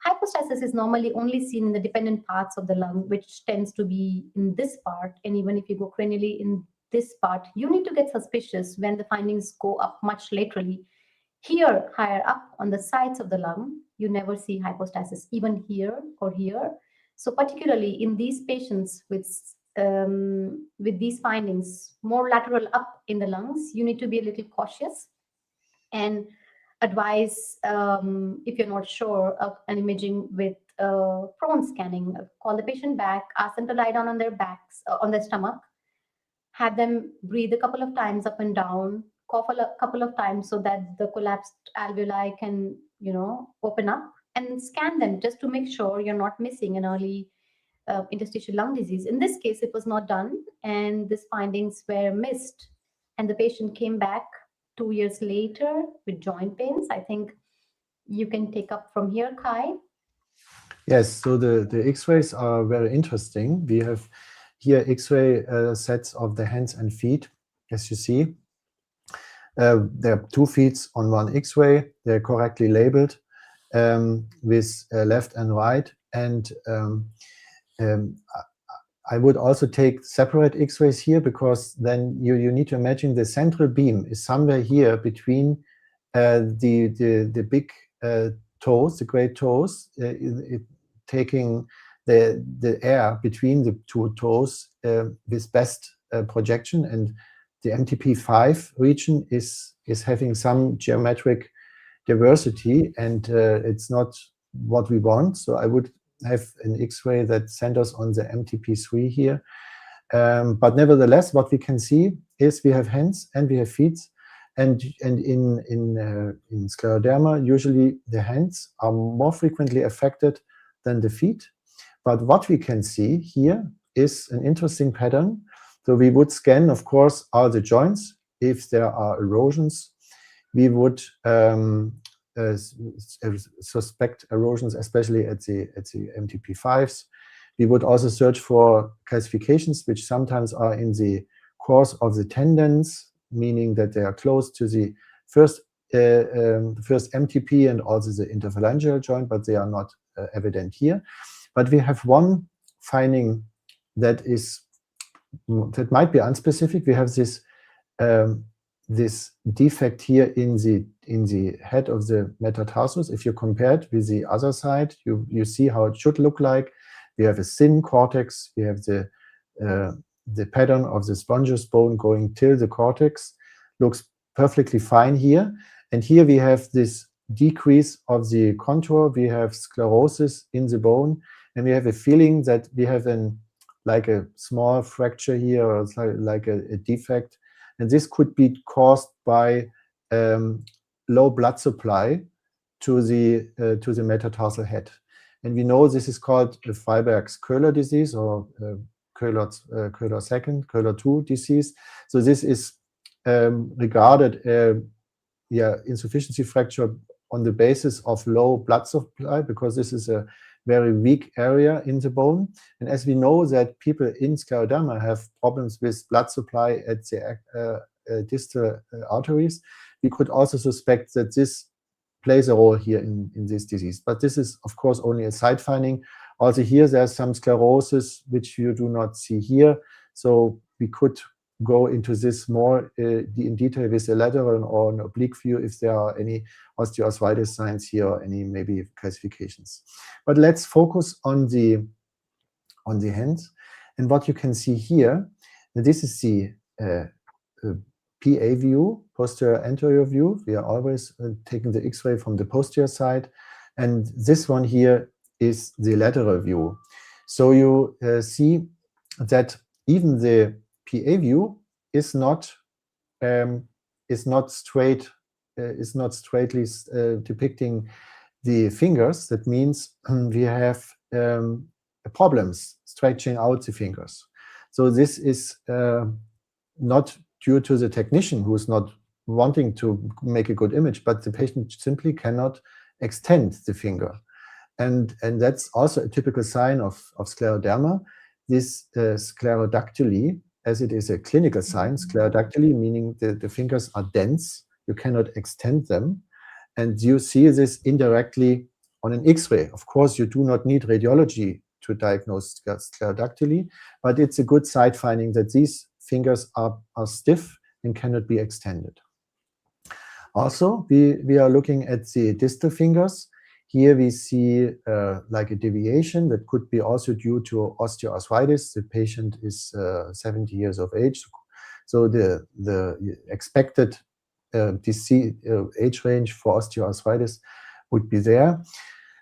hypostasis is normally only seen in the dependent parts of the lung, which tends to be in this part. And even if you go cranially in this part, you need to get suspicious when the findings go up much laterally. Here, higher up on the sides of the lung, you never see hypostasis, even here or here. So particularly in these patients with these findings, more lateral up in the lungs, you need to be a little cautious and advise, if you're not sure, of an imaging with prone scanning. Call the patient back, ask them to lie down on their backs, on their stomach, have them breathe a couple of times up and down, cough a couple of times so that the collapsed alveoli can, open up, and scan them just to make sure you're not missing an early interstitial lung disease. In this case, it was not done, and these findings were missed. And the patient came back 2 years later with joint pains. I think you can take up from here, Kai. Yes, so the X-rays are very interesting. We have here X-ray sets of the hands and feet, as you see. There are 2 feet on one X-ray. They're correctly labeled with left and right. And I would also take separate X-rays here, because then you need to imagine the central beam is somewhere here between the big toes, the great toes, taking the air between the 2 toes with best projection, and the MTP5 region is having some geometric diversity, and it's not what we want. So I would have an X-ray that centers on the MTP3 here. But nevertheless, what we can see is we have hands and we have feet. And in scleroderma, usually the hands are more frequently affected than the feet. But what we can see here is an interesting pattern. So we would scan, of course, all the joints. If there are erosions, we would suspect erosions, especially at the MTP5s. We would also search for calcifications, which sometimes are in the course of the tendons, meaning that they are close to the first MTP and also the interphalangeal joint, but they are not evident here. But we have one finding that might be unspecific. We have this defect here in the head of the metatarsus. If you compare it with the other side, you see how it should look like. We have a thin cortex. We have the pattern of the spongious bone going till the cortex. Looks perfectly fine here. And here we have this decrease of the contour. We have sclerosis in the bone, and we have a feeling that we have like a small fracture here, or like a defect. And this could be caused by low blood supply to the metatarsal head. And we know this is called the Freiberg's Köhler disease, or Köhler 2 disease. So this is regarded insufficiency fracture on the basis of low blood supply, because this is a very weak area in the bone. And as we know that people in scleroderma have problems with blood supply at the distal arteries, we could also suspect that this plays a role here in this disease. But this is, of course, only a side finding. Also here, there's some sclerosis, which you do not see here. So we could go into this more in detail with a lateral or an oblique view if there are any osteoarthritis signs here or any maybe classifications. But let's focus on the hands. And what you can see here, this is the PA view, posterior anterior view. We are always taking the X-ray from the posterior side. And this one here is the lateral view. So you see that even the PA view is not straightly depicting the fingers. That means we have problems stretching out the fingers. So this is not due to the technician who's not wanting to make a good image, but the patient simply cannot extend the finger. And that's also a typical sign of scleroderma. This sclerodactyly, as it is a clinical sign, sclerodactyly meaning the fingers are dense, you cannot extend them. And you see this indirectly on an X-ray. Of course, you do not need radiology to diagnose sclerodactyly, but it's a good side finding that these fingers are stiff and cannot be extended. Also, we are looking at the distal fingers. Here we see like a deviation that could be also due to osteoarthritis. The patient is 70 years of age, so the expected age range for osteoarthritis would be there.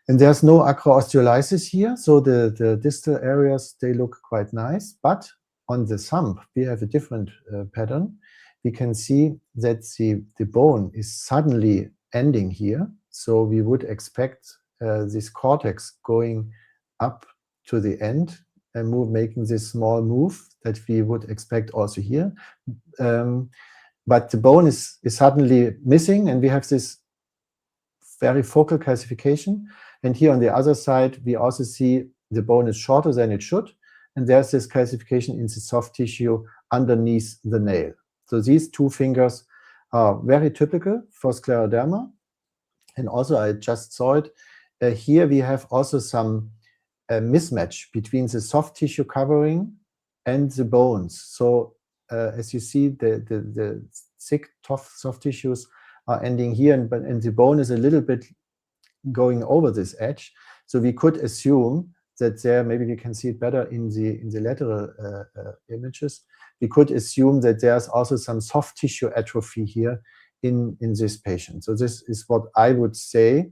And there's no acroosteolysis here, so the distal areas, they look quite nice. But on the thumb, we have a different pattern. We can see that the bone is suddenly ending here. So we would expect this cortex going up to the end and making this small move that we would expect also here. But the bone is suddenly missing, and we have this very focal calcification. And here on the other side, we also see the bone is shorter than it should. And there's this calcification in the soft tissue underneath the nail. So these two fingers are very typical for scleroderma. And also, I just saw it. Here we have also some mismatch between the soft tissue covering and the bones. So as you see, the thick, tough soft tissues are ending here, and the bone is a little bit going over this edge. So we could assume that there, maybe we can see it better in the lateral images. We could assume that there's also some soft tissue atrophy here in this patient. So this is what I would say,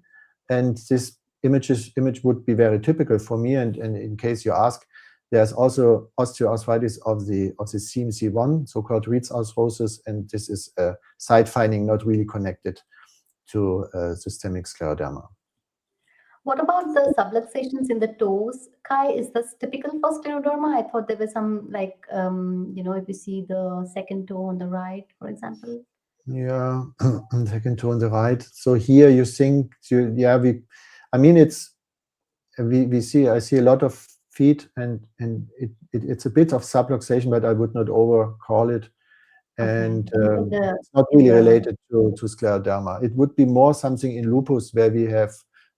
and this image would be very typical for me. And in case you ask, there's also osteoarthritis of the CMC1, so-called Reed's arthrosis, and this is a side finding not really connected to systemic scleroderma. What about the subluxations in the toes, Kai? Is this typical for scleroderma? I thought there was some, like, if you see the second toe on the right, for example. Yeah, second toe on the right. So here you think, I see a lot of feet, and it's a bit of subluxation, but I would not overcall it. And it's not really related to scleroderma. It would be more something in lupus where we have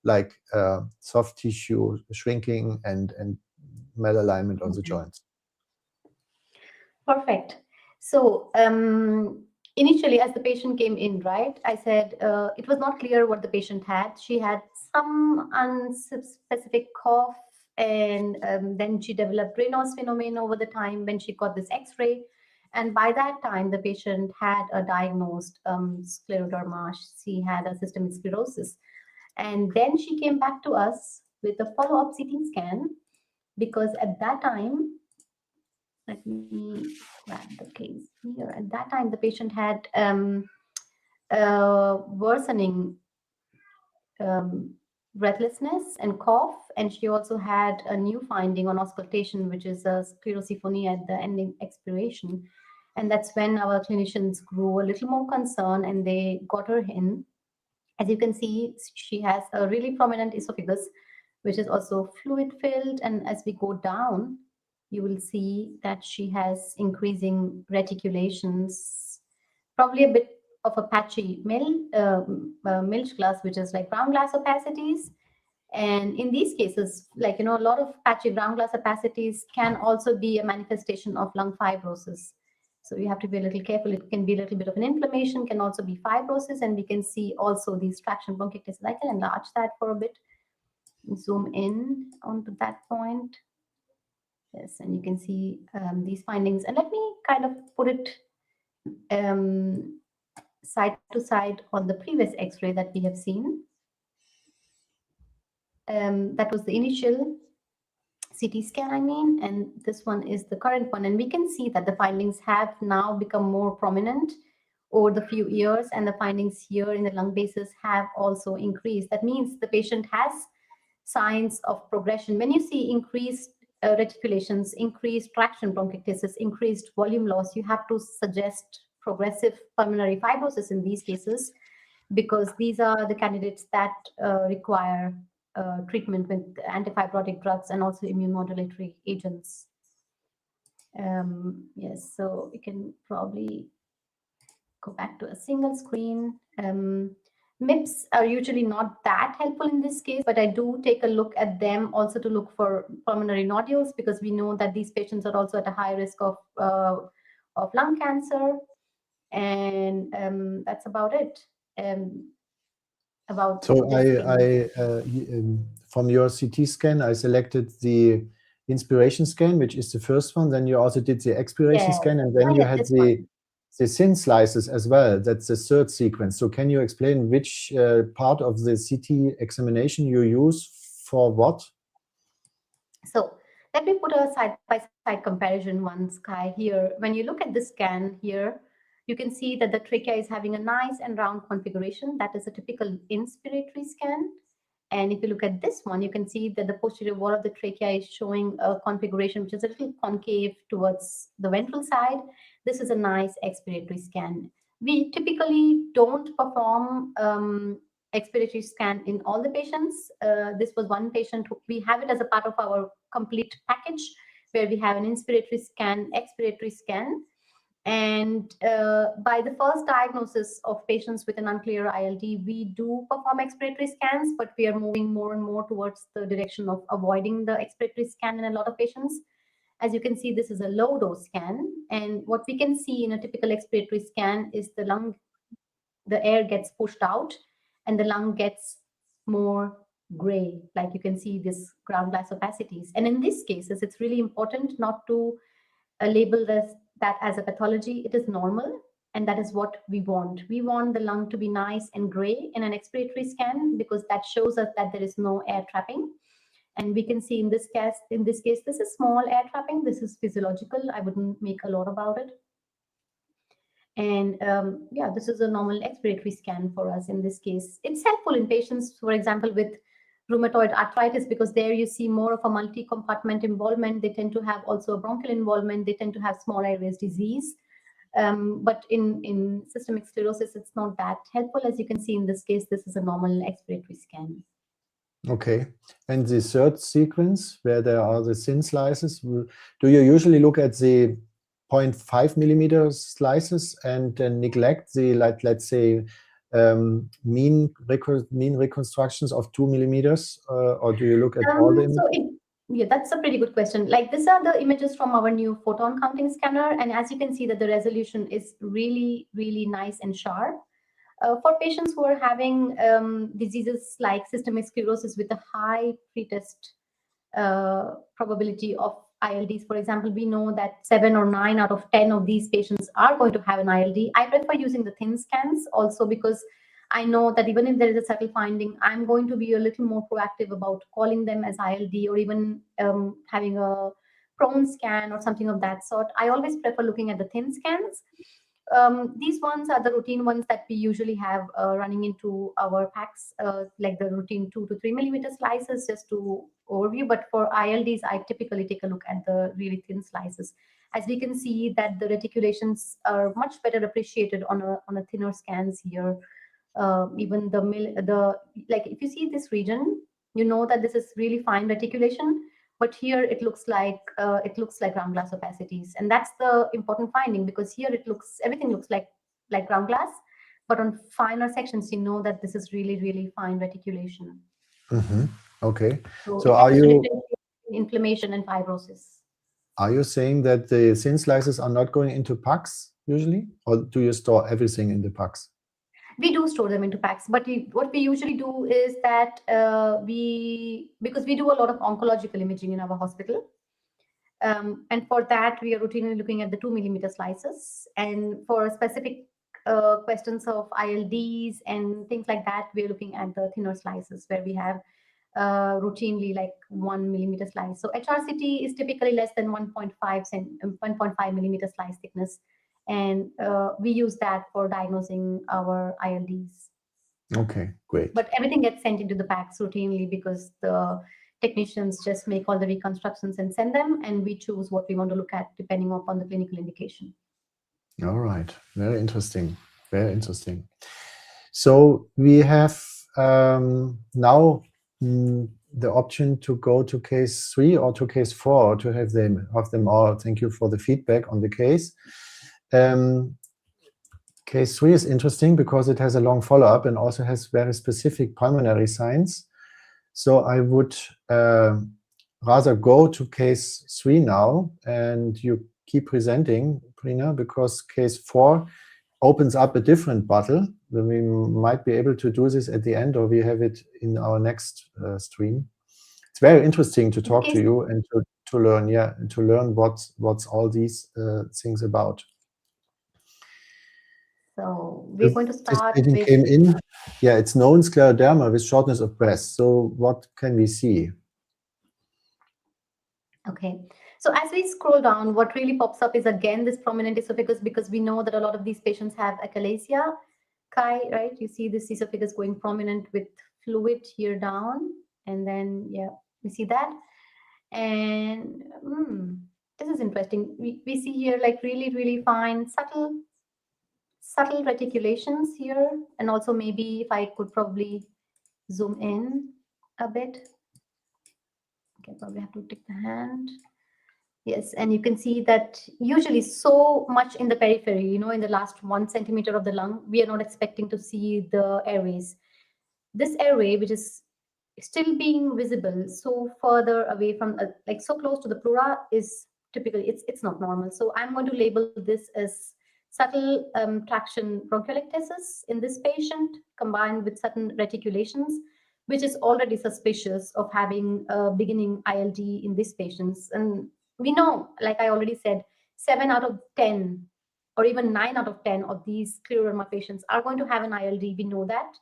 like soft tissue shrinking and malalignment on the joints. Perfect. So initially, as the patient came in, right, I said it was not clear what the patient had. She had some unspecific cough, and then she developed Raynaud's phenomenon over the time when she got this X-ray. And by that time, the patient had a diagnosed scleroderma. She had a systemic sclerosis. And then she came back to us with a follow-up CT scan, because at that time, let me grab the case here. At that time, the patient had worsening breathlessness and cough, and she also had a new finding on auscultation, which is a sclerosiphonia at the ending expiration. And that's when our clinicians grew a little more concerned and they got her in. As you can see, she has a really prominent esophagus, which is also fluid filled. And as we go down, you will see that she has increasing reticulations, probably a bit of a patchy Milch glass, which is like ground glass opacities. And in these cases, like, a lot of patchy ground glass opacities can also be a manifestation of lung fibrosis. So you have to be a little careful. It can be a little bit of an inflammation, can also be fibrosis, and we can see also these traction bronchiectasis. I can enlarge that for a bit, zoom in onto that point. Yes, and you can see these findings. And let me kind of put it side to side on the previous X-ray that we have seen. That was the initial CT scan, and this one is the current one. And we can see that the findings have now become more prominent over the few years, and the findings here in the lung bases have also increased. That means the patient has signs of progression. When you see increased reticulations, increased traction bronchiectasis, increased volume loss, you have to suggest progressive pulmonary fibrosis in these cases, because these are the candidates that require treatment with antifibrotic drugs and also immunomodulatory agents. Yes, so we can probably go back to a single screen. MIPS are usually not that helpful in this case, but I do take a look at them also to look for pulmonary nodules, because we know that these patients are also at a high risk of lung cancer. And that's about it. So from your CT scan, I selected the inspiration scan, which is the first one. Then you also did the expiration scan, and then you had the thin slices as well. That's the third sequence. So can you explain which part of the CT examination you use for what? So let me put a side-by-side comparison once, Kai, here. When you look at the scan here, you can see that the trachea is having a nice and round configuration. That is a typical inspiratory scan. And if you look at this one, you can see that the posterior wall of the trachea is showing a configuration which is a little concave towards the ventral side. This is a nice expiratory scan. We typically don't perform expiratory scan in all the patients. This was one patient we have it as a part of our complete package, where we have an inspiratory scan, expiratory scan. And by the first diagnosis of patients with an unclear ILD, we do perform expiratory scans, but we are moving more and more towards the direction of avoiding the expiratory scan in a lot of patients. As you can see, this is a low dose scan. And what we can see in a typical expiratory scan is the air gets pushed out and the lung gets more gray, like you can see this ground glass opacities. And in these cases, it's really important not to label that as a pathology. It is normal, and that is what we want. We want the lung to be nice and gray in an expiratory scan, because that shows us that there is no air trapping. And we can see in this case, this is small air trapping. This is physiological. I wouldn't make a lot about it. And yeah, this is a normal expiratory scan for us in this case. It's helpful in patients, for example, with rheumatoid arthritis, because there you see more of a multi-compartment involvement. They tend to have also a bronchial involvement. They tend to have small airways disease. But in systemic sclerosis, it's not that helpful. As you can see in this case, this is a normal expiratory scan. Okay. And the third sequence, where there are the thin slices, do you usually look at the 0.5 millimeter slices and neglect the, let's say, mean reconstructions of 2 millimeters, or do you look at all the images? Yeah, that's a pretty good question. Like, these are the images from our new photon counting scanner. And as you can see that the resolution is really, really nice and sharp. For patients who are having diseases like systemic sclerosis with a high pretest probability of ILDs, for example, we know that 7 or 9 out of 10 of these patients are going to have an ILD. I prefer using the thin scans also, because I know that even if there is a subtle finding, I'm going to be a little more proactive about calling them as ILD, or even having a prone scan or something of that sort. I always prefer looking at the thin scans. These ones are the routine ones that we usually have running into our packs, like the routine 2 to 3 millimeter slices, just to overview. But for ILDs, I typically take a look at the really thin slices. As we can see that the reticulations are much better appreciated on a thinner scans here. Even like if you see this region, you know that this is really fine reticulation. But here it looks like ground glass opacities, and that's the important finding, because here everything looks like ground glass, but on finer sections you know that this is really fine reticulation. Okay. So So it helps to differentiate inflammation and fibrosis. are you saying that the thin slices are not going into packs usually, or do you store everything in the packs? We do store them into packs, but what we usually do is that because we do a lot of oncological imaging in our hospital, and for that we are routinely looking at the 2 millimeter slices, and for specific questions of ILDs and things like that, we're looking at the thinner slices where we have routinely like 1 millimeter slice. So HRCT is typically less than 1.5 millimeter slice thickness, and we use that for diagnosing our ILDs. Okay, great. But everything gets sent into the packs routinely because the technicians just make all the reconstructions and send them, and we choose what we want to look at depending upon the clinical indication. All right, very interesting, very interesting. So we have now the option to go to case 3 or to case 4, to have them all. Thank you for the feedback on the case. Case 3 is interesting because it has a long follow-up and also has very specific pulmonary signs. So I would rather go to case 3 now, and you keep presenting, Prina, because case 4 opens up a different battle. We might be able to do this at the end, or we have it in our next stream. It's very interesting to talk to you and to learn, and to learn what's all these things about. So we're going to start this with... came in. Yeah, it's known scleroderma with shortness of breath. So what can we see? Okay, so as we scroll down, what really pops up is again this prominent esophagus, because we know that a lot of these patients have achalasia. Kai, right? You see this esophagus going prominent with fluid here down, and then we see that. And this is interesting. We see here like really fine subtle reticulations here, and also maybe if I could probably zoom in a bit. Okay, probably have to take the hand. Yes, and you can see that usually so much in the periphery, in the last 1 centimeter of the lung, we are not expecting to see the airways. This airway, which is still being visible so further away from, like so close to the pleura, is typically, it's not normal. So I'm going to label this as subtle traction bronchiectasis in this patient, combined with certain reticulations, which is already suspicious of having a beginning ILD in these patients. And we know, like I already said, 7 out of 10 or even 9 out of 10 of these scleroderma patients are going to have an ILD. We know that.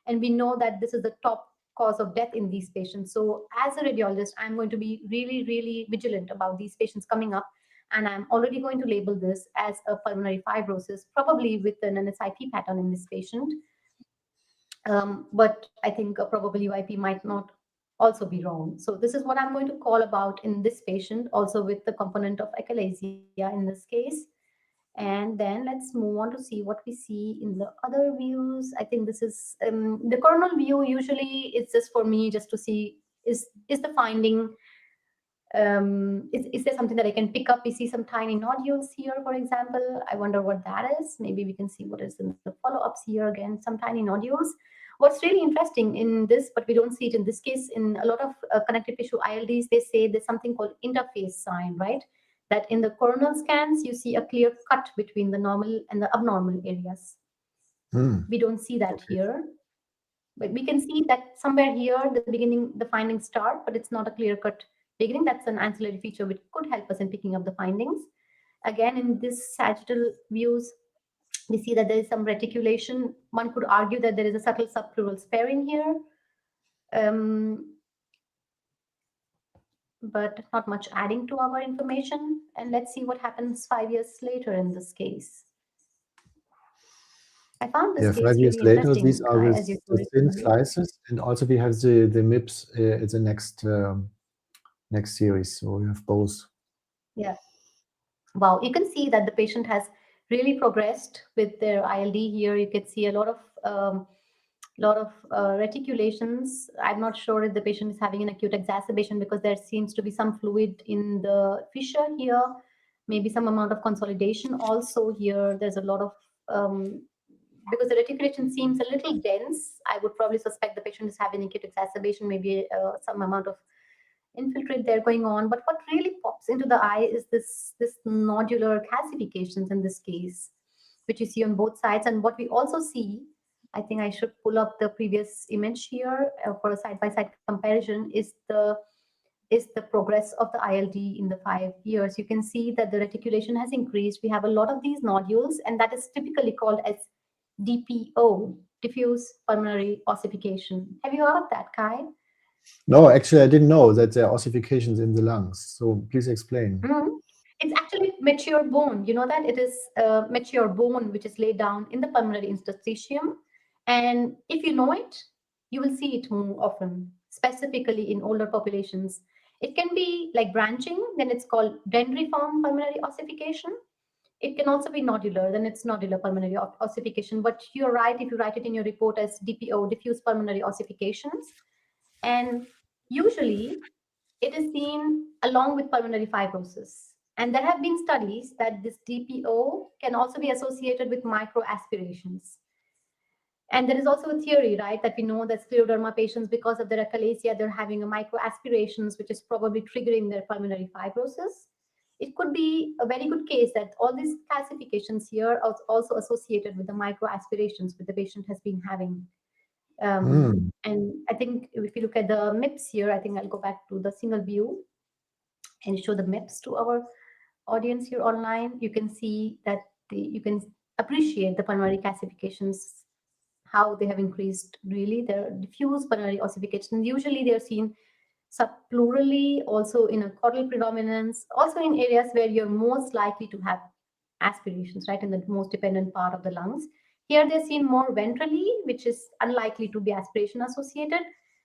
And we know that this is the top cause of death in these patients. So as a radiologist, I'm going to be really vigilant about these patients coming up. And I'm already going to label this as a pulmonary fibrosis, probably with an NSIP pattern in this patient. But I think probably UIP might not also be wrong. So this is what I'm going to call about in this patient, also with the component of achalasia in this case. And then let's move on to see what we see in the other views. I think this is the coronal view. Usually it's just for me just to see, is the finding, is there something that I can pick up? We see some tiny nodules here, for example. I wonder what that is. Maybe we can see what is in the follow-ups here. Again, some tiny nodules. What's really interesting in this, but we don't see it in this case, in a lot of connective tissue ILDs, they say there's something called interface sign, right? That in the coronal scans, you see a clear cut between the normal and the abnormal areas. We don't see that here. But we can see that somewhere here, the beginning, the findings start, but it's not a clear-cut beginning. That's an ancillary feature which could help us in picking up the findings. Again, in this sagittal views, we see that there is some reticulation. One could argue that there is a subtle subpleural sparing here, but not much adding to our information. And let's see what happens 5 years later in this case. I found this Yeah, case 5 years really later, these interesting, are Kai, as you the told thin it. slices, and also we have the MIPS in the next series. So we have both. Yeah. Wow, you can see that the patient has really progressed with their ILD here. You can see a lot of reticulations. I'm not sure if the patient is having an acute exacerbation because there seems to be some fluid in the fissure here, maybe some amount of consolidation also here. There's a lot of because the reticulation seems a little dense. I would probably suspect the patient is having acute exacerbation, maybe some amount of infiltrate there going on. But what really pops into the eye is this nodular calcifications in this case, which you see on both sides. And what we also see, I think I should pull up the previous image here for a side-by-side comparison, is the progress of the ILD in the 5 years. You can see that the reticulation has increased. We have a lot of these nodules, and that is typically called as DPO, diffuse pulmonary ossification. Have you heard of that, Kai? No, actually, I didn't know that there are ossifications in the lungs. So please explain. It's actually mature bone. You know that it is mature bone which is laid down in the pulmonary interstitium. And if you know it, you will see it more often, specifically in older populations. It can be like branching, then it's called dendriform pulmonary ossification. It can also be nodular, then it's nodular pulmonary ossification. But you're right if you write it in your report as DPO, diffuse pulmonary ossifications. And usually it is seen along with pulmonary fibrosis. And there have been studies that this DPO can also be associated with microaspirations. And there is also a theory, right, that we know that scleroderma patients, because of their achalasia, they're having a microaspirations, which is probably triggering their pulmonary fibrosis. It could be a very good case that all these classifications here are also associated with the microaspirations that the patient has been having. And I think if you look at the MIPS here, I think I'll go back to the single view and show the MIPS to our audience here online. You can see that you can appreciate the pulmonary calcifications, how they have increased. Really, they're diffuse pulmonary ossification. Usually they're seen subpleurally, also in a caudal predominance, also in areas where you're most likely to have aspirations, right, in the most dependent part of the lungs. Here they're seen more ventrally, which is unlikely to be aspiration associated.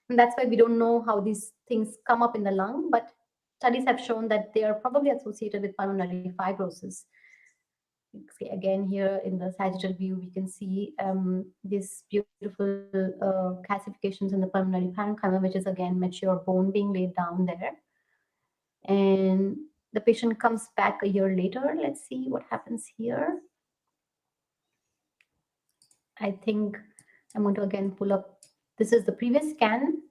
And that's why we don't know how these things come up in the lung, but studies have shown that they are probably associated with pulmonary fibrosis. See, again, here in the sagittal view, we can see these beautiful calcifications in the pulmonary parenchyma, which is again mature bone being laid down there. And the patient comes back a year later. Let's see what happens here. I think I'm going to again pull up. This is the previous scan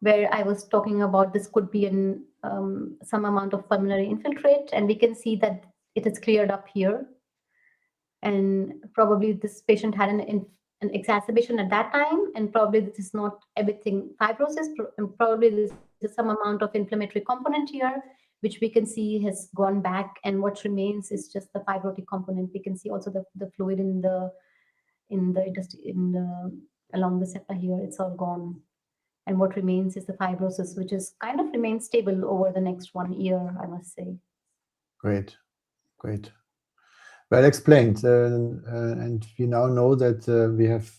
where I was talking about this could be in some amount of pulmonary infiltrate, and we can see that it is cleared up here. And probably this patient had an exacerbation at that time, and probably this is not everything fibrosis, and probably this is some amount of inflammatory component here, which we can see has gone back, and what remains is just the fibrotic component. We can see also the fluid along the septa here, it's all gone. And what remains is the fibrosis, which is kind of remains stable over the next 1 year, I must say. Great, great. Well explained. And we now know that we have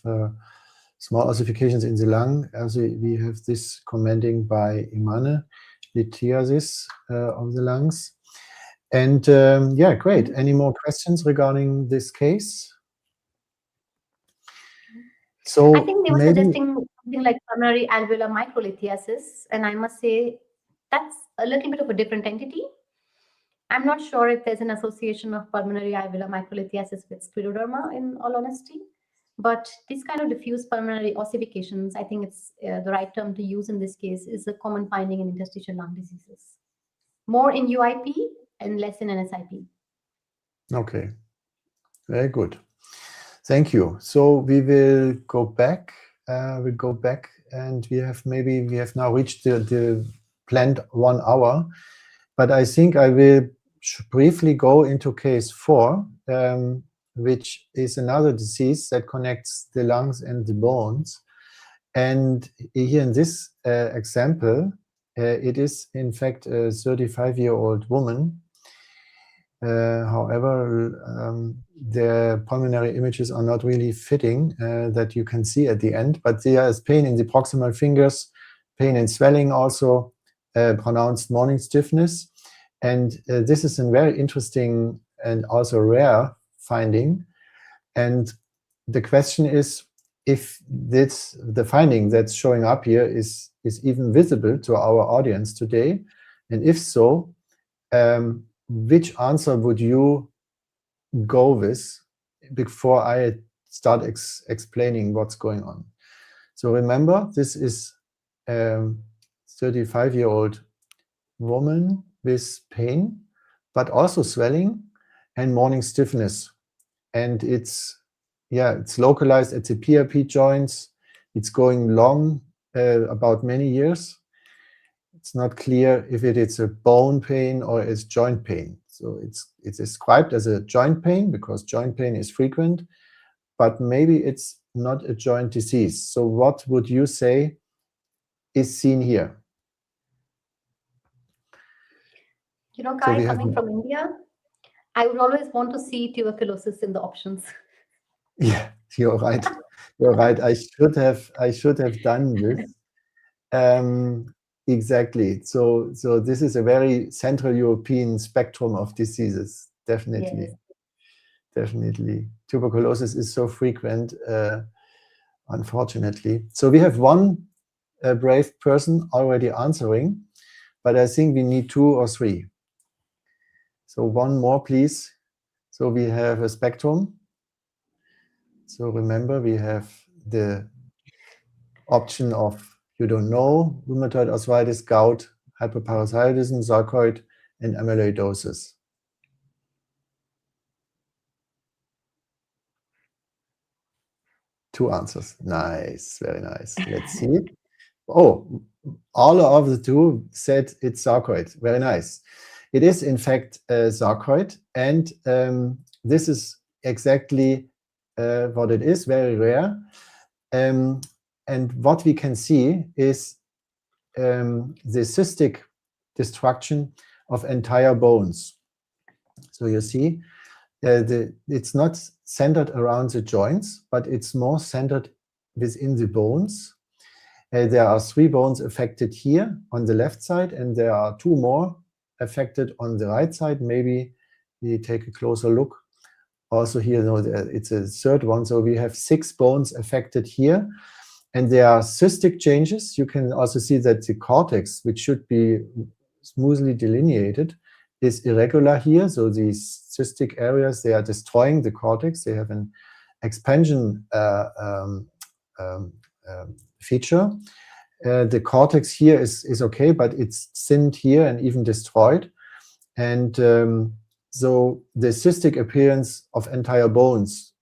small ossifications in the lung. As we have this commenting by Hermann, lithiasis of the lungs. And yeah, great. Any more questions regarding this case? So I think they were suggesting something like pulmonary alveolar microlithiasis, and I must say that's a little bit of a different entity. I'm not sure if there's an association of pulmonary alveolar microlithiasis with scleroderma, in all honesty, but this kind of diffuse pulmonary ossifications, I think it's the right term to use in this case, is a common finding in interstitial lung diseases. More in UIP and less in NSIP. Okay, very good. Thank you. So we will go back. And we have now reached the planned 1 hour. But I think I will briefly go into case 4, which is another disease that connects the lungs and the bones. And here in this example, it is in fact a 35-year-old woman. However, the pulmonary images are not really fitting that you can see at the end, but there is pain in the proximal fingers, pain and swelling also, pronounced morning stiffness. And this is a very interesting and also rare finding. And the question is if the finding that's showing up here is even visible to our audience today. And if so, which answer would you go with before I start explaining what's going on? So remember, this is a 35-year-old woman with pain, but also swelling and morning stiffness. And it's localized at the PRP joints. It's going long, about many years. It's not clear if it is a bone pain or it's joint pain. So it's described as a joint pain because joint pain is frequent, but maybe it's not a joint disease. So what would you say is seen here? You know, Kai, coming from India, I would always want to see tuberculosis in the options. Yeah, you're right. You're right. I should have done this. Exactly. So this is a very Central European spectrum of diseases. Definitely. Yes. Definitely. Tuberculosis is so frequent, unfortunately. So we have one brave person already answering, but I think we need 2 or 3. So one more, please. So we have a spectrum. So remember, we have the option of you don't know, rheumatoid arthritis, gout, hyperparathyroidism, sarcoid, and amyloidosis. Two answers. Nice, very nice. Let's see. Oh, all of the 2 said it's sarcoid. Very nice. It is, in fact, sarcoid, and this is exactly what it is, very rare. And what we can see is the cystic destruction of entire bones. So you see, it's not centered around the joints, but it's more centered within the bones. There are 3 bones affected here on the left side, and there are 2 more affected on the right side. Maybe we take a closer look. Also here, no, it's a 3rd one. So we have 6 bones affected here. And there are cystic changes. You can also see that the cortex, which should be smoothly delineated, is irregular here. So these cystic areas, they are destroying the cortex. They have an expansion feature. The cortex here is okay, but it's thinned here and even destroyed. And so the cystic appearance of entire bones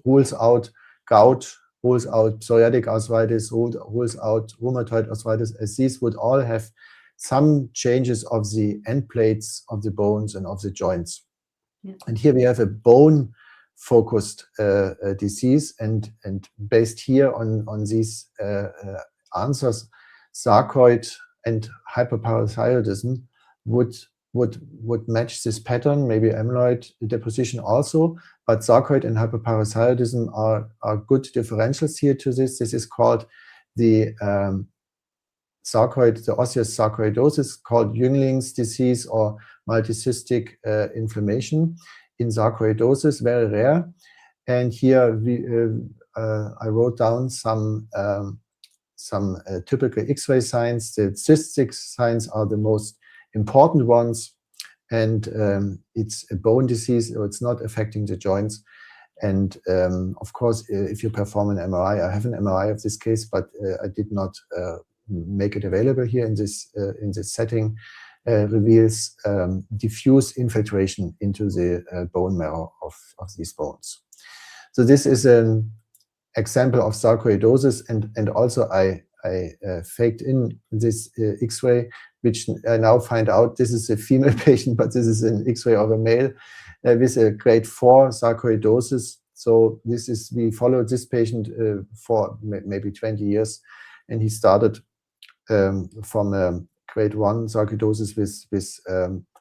rules out gout, rules out psoriatic arthritis, rules out rheumatoid arthritis, as these would all have some changes of the end plates of the bones and of the joints. Yeah. And here we have a bone-focused disease, and based here on these answers, sarcoid and hyperparathyroidism would match this pattern, maybe amyloid deposition also, but sarcoid and hyperparathyroidism are good differentials here to this. This is called the sarcoid, the osseous sarcoidosis, called Jüngling's disease or multicystic inflammation in sarcoidosis, very rare. And here I wrote down some typical X-ray signs. The cystic signs are the most important ones, and it's a bone disease, or it's not affecting the joints. And of course, if you perform an MRI, I have an MRI of this case, but I did not make it available here in this setting, reveals diffuse infiltration into the bone marrow of these bones. So this is an example of sarcoidosis, and also I faked in this X-ray, which I now find out this is a female patient, but this is an X-ray of a male with a grade 4 sarcoidosis. So we followed this patient for maybe 20 years, and he started from a grade 1 sarcoidosis with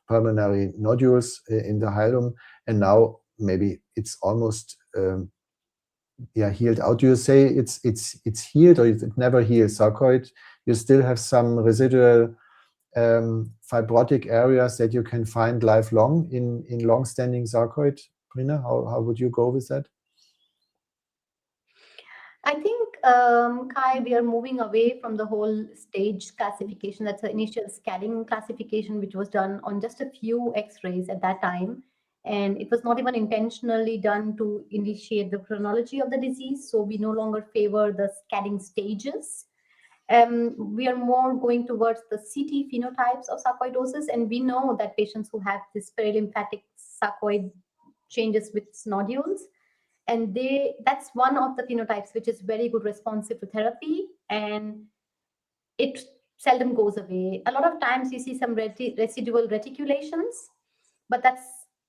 pulmonary nodules in the hilum, and now maybe it's almost healed out. Do you say it's healed, or it never heals? Sarcoid, you still have some residual fibrotic areas that you can find lifelong in long-standing sarcoid. Prerana, how would you go with that? I think, Kai, we are moving away from the whole stage classification. That's the initial scanning classification, which was done on just a few X-rays at that time. And it was not even intentionally done to initiate the chronology of the disease. So we no longer favor the scanning stages. We are more going towards the CT phenotypes of sarcoidosis. And we know that patients who have this perilymphatic sarcoid changes with nodules, and that's one of the phenotypes which is very good responsive to therapy, and it seldom goes away. A lot of times you see some residual reticulations, but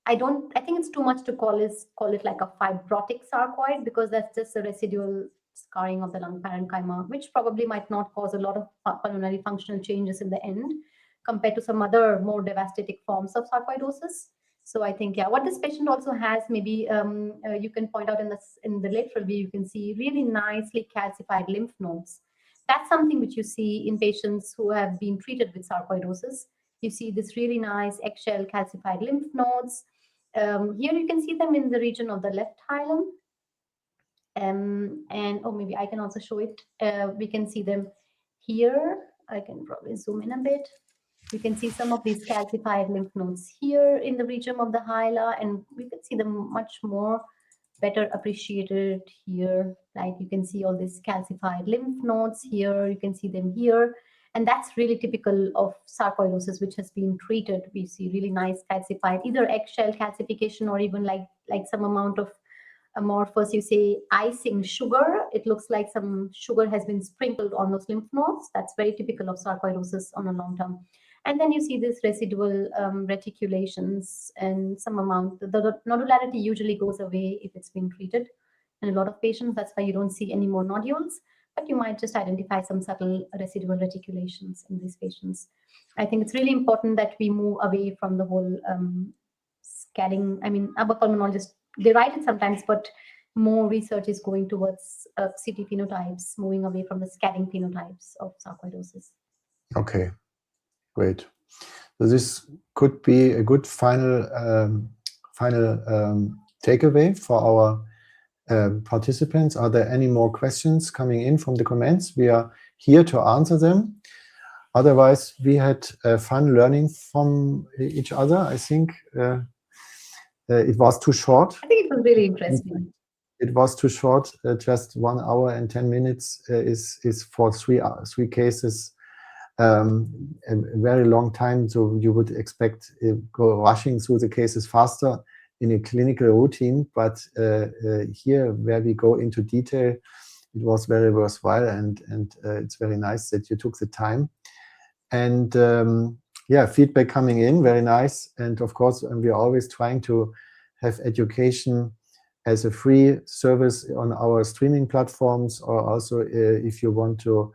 I think it's too much to call it like a fibrotic sarcoid, because that's just a residual scarring of the lung parenchyma, which probably might not cause a lot of pulmonary functional changes in the end compared to some other more devastating forms of sarcoidosis. So I think, what this patient also has, maybe you can point out in the lateral view, you can see really nicely calcified lymph nodes. That's something which you see in patients who have been treated with sarcoidosis. You see this really nice eggshell calcified lymph nodes. Here you can see them in the region of the left hilum. And maybe I can also show it. We can see them here. I can probably zoom in a bit. You can see some of these calcified lymph nodes here in the region of the hila, and we can see them much more better appreciated here. Like you can see all these calcified lymph nodes here. You can see them here. And that's really typical of sarcoidosis, which has been treated. We see really nice calcified, either eggshell calcification or even like some amount of amorphous, you say, icing sugar. It looks like some sugar has been sprinkled on those lymph nodes. That's very typical of sarcoidosis on a long term. And then you see this residual reticulations and some amount. The nodularity usually goes away if it's been treated. In a lot of patients, that's why you don't see any more nodules, but you might just identify some subtle residual reticulations in these patients. I think it's really important that we move away from the whole scanning. I mean, upper pulmonologists, they write it sometimes, but more research is going towards CT phenotypes, moving away from the scanning phenotypes of sarcoidosis. Okay, great. So this could be a good final takeaway for our participants. Are there any more questions coming in from the comments? We are here to answer them. Otherwise, we had fun learning from each other. I think it was too short. I think it was really interesting. It was too short. Just 1 hour and 10 minutes is for three cases. A very long time, so you would expect go rushing through the cases faster in a clinical routine, but here where we go into detail, it was very worthwhile, and it's very nice that you took the time. And feedback coming in, very nice. And of course, we are always trying to have education as a free service on our streaming platforms, or also if you want to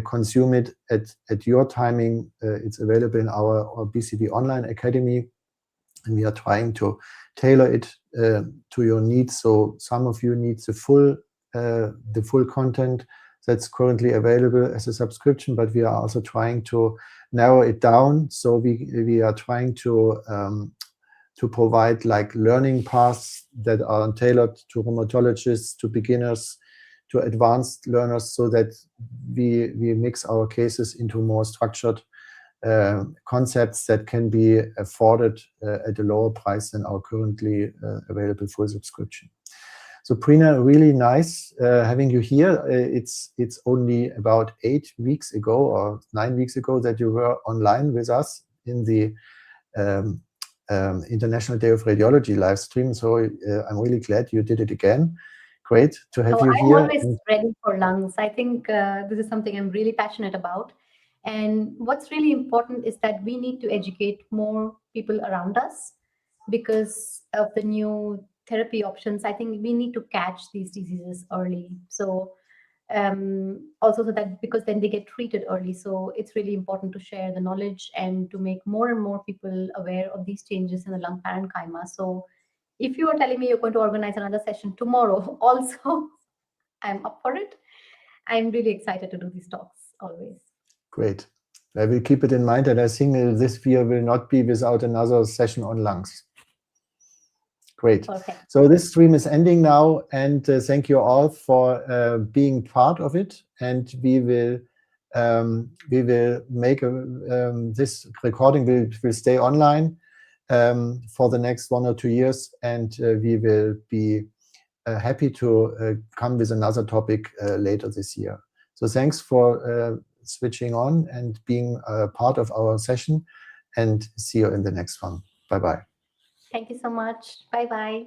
consume it at your timing, it's available in our BCB Online Academy, and we are trying to tailor it to your needs. So some of you need the full content that's currently available as a subscription, but we are also trying to narrow it down. So we are trying to provide like learning paths that are tailored to rheumatologists, to beginners, to advanced learners, so that we mix our cases into more structured concepts that can be afforded at a lower price than our currently available full subscription. So Prerana, really nice having you here. It's only about 8 weeks ago or 9 weeks ago that you were online with us in the International Day of Radiology live stream. So I'm really glad you did it again. Great to have you here. I'm always ready for lungs. I think this is something I'm really passionate about. And what's really important is that we need to educate more people around us because of the new therapy options. I think we need to catch these diseases early. So Also, so that because then they get treated early. So it's really important to share the knowledge and to make more and more people aware of these changes in the lung parenchyma. So if you are telling me you're going to organize another session tomorrow, also, I'm up for it. I'm really excited to do these talks always. Great. I will keep it in mind, and I think this year will not be without another session on lungs. Great. Perfect. So this stream is ending now, and thank you all for being part of it. And we will make this recording will stay online for the next 1 or 2 years, and we will be happy to come with another topic later this year. So thanks for switching on and being part of our session, and see you in the next one. Bye-bye. Thank you so much. Bye-bye.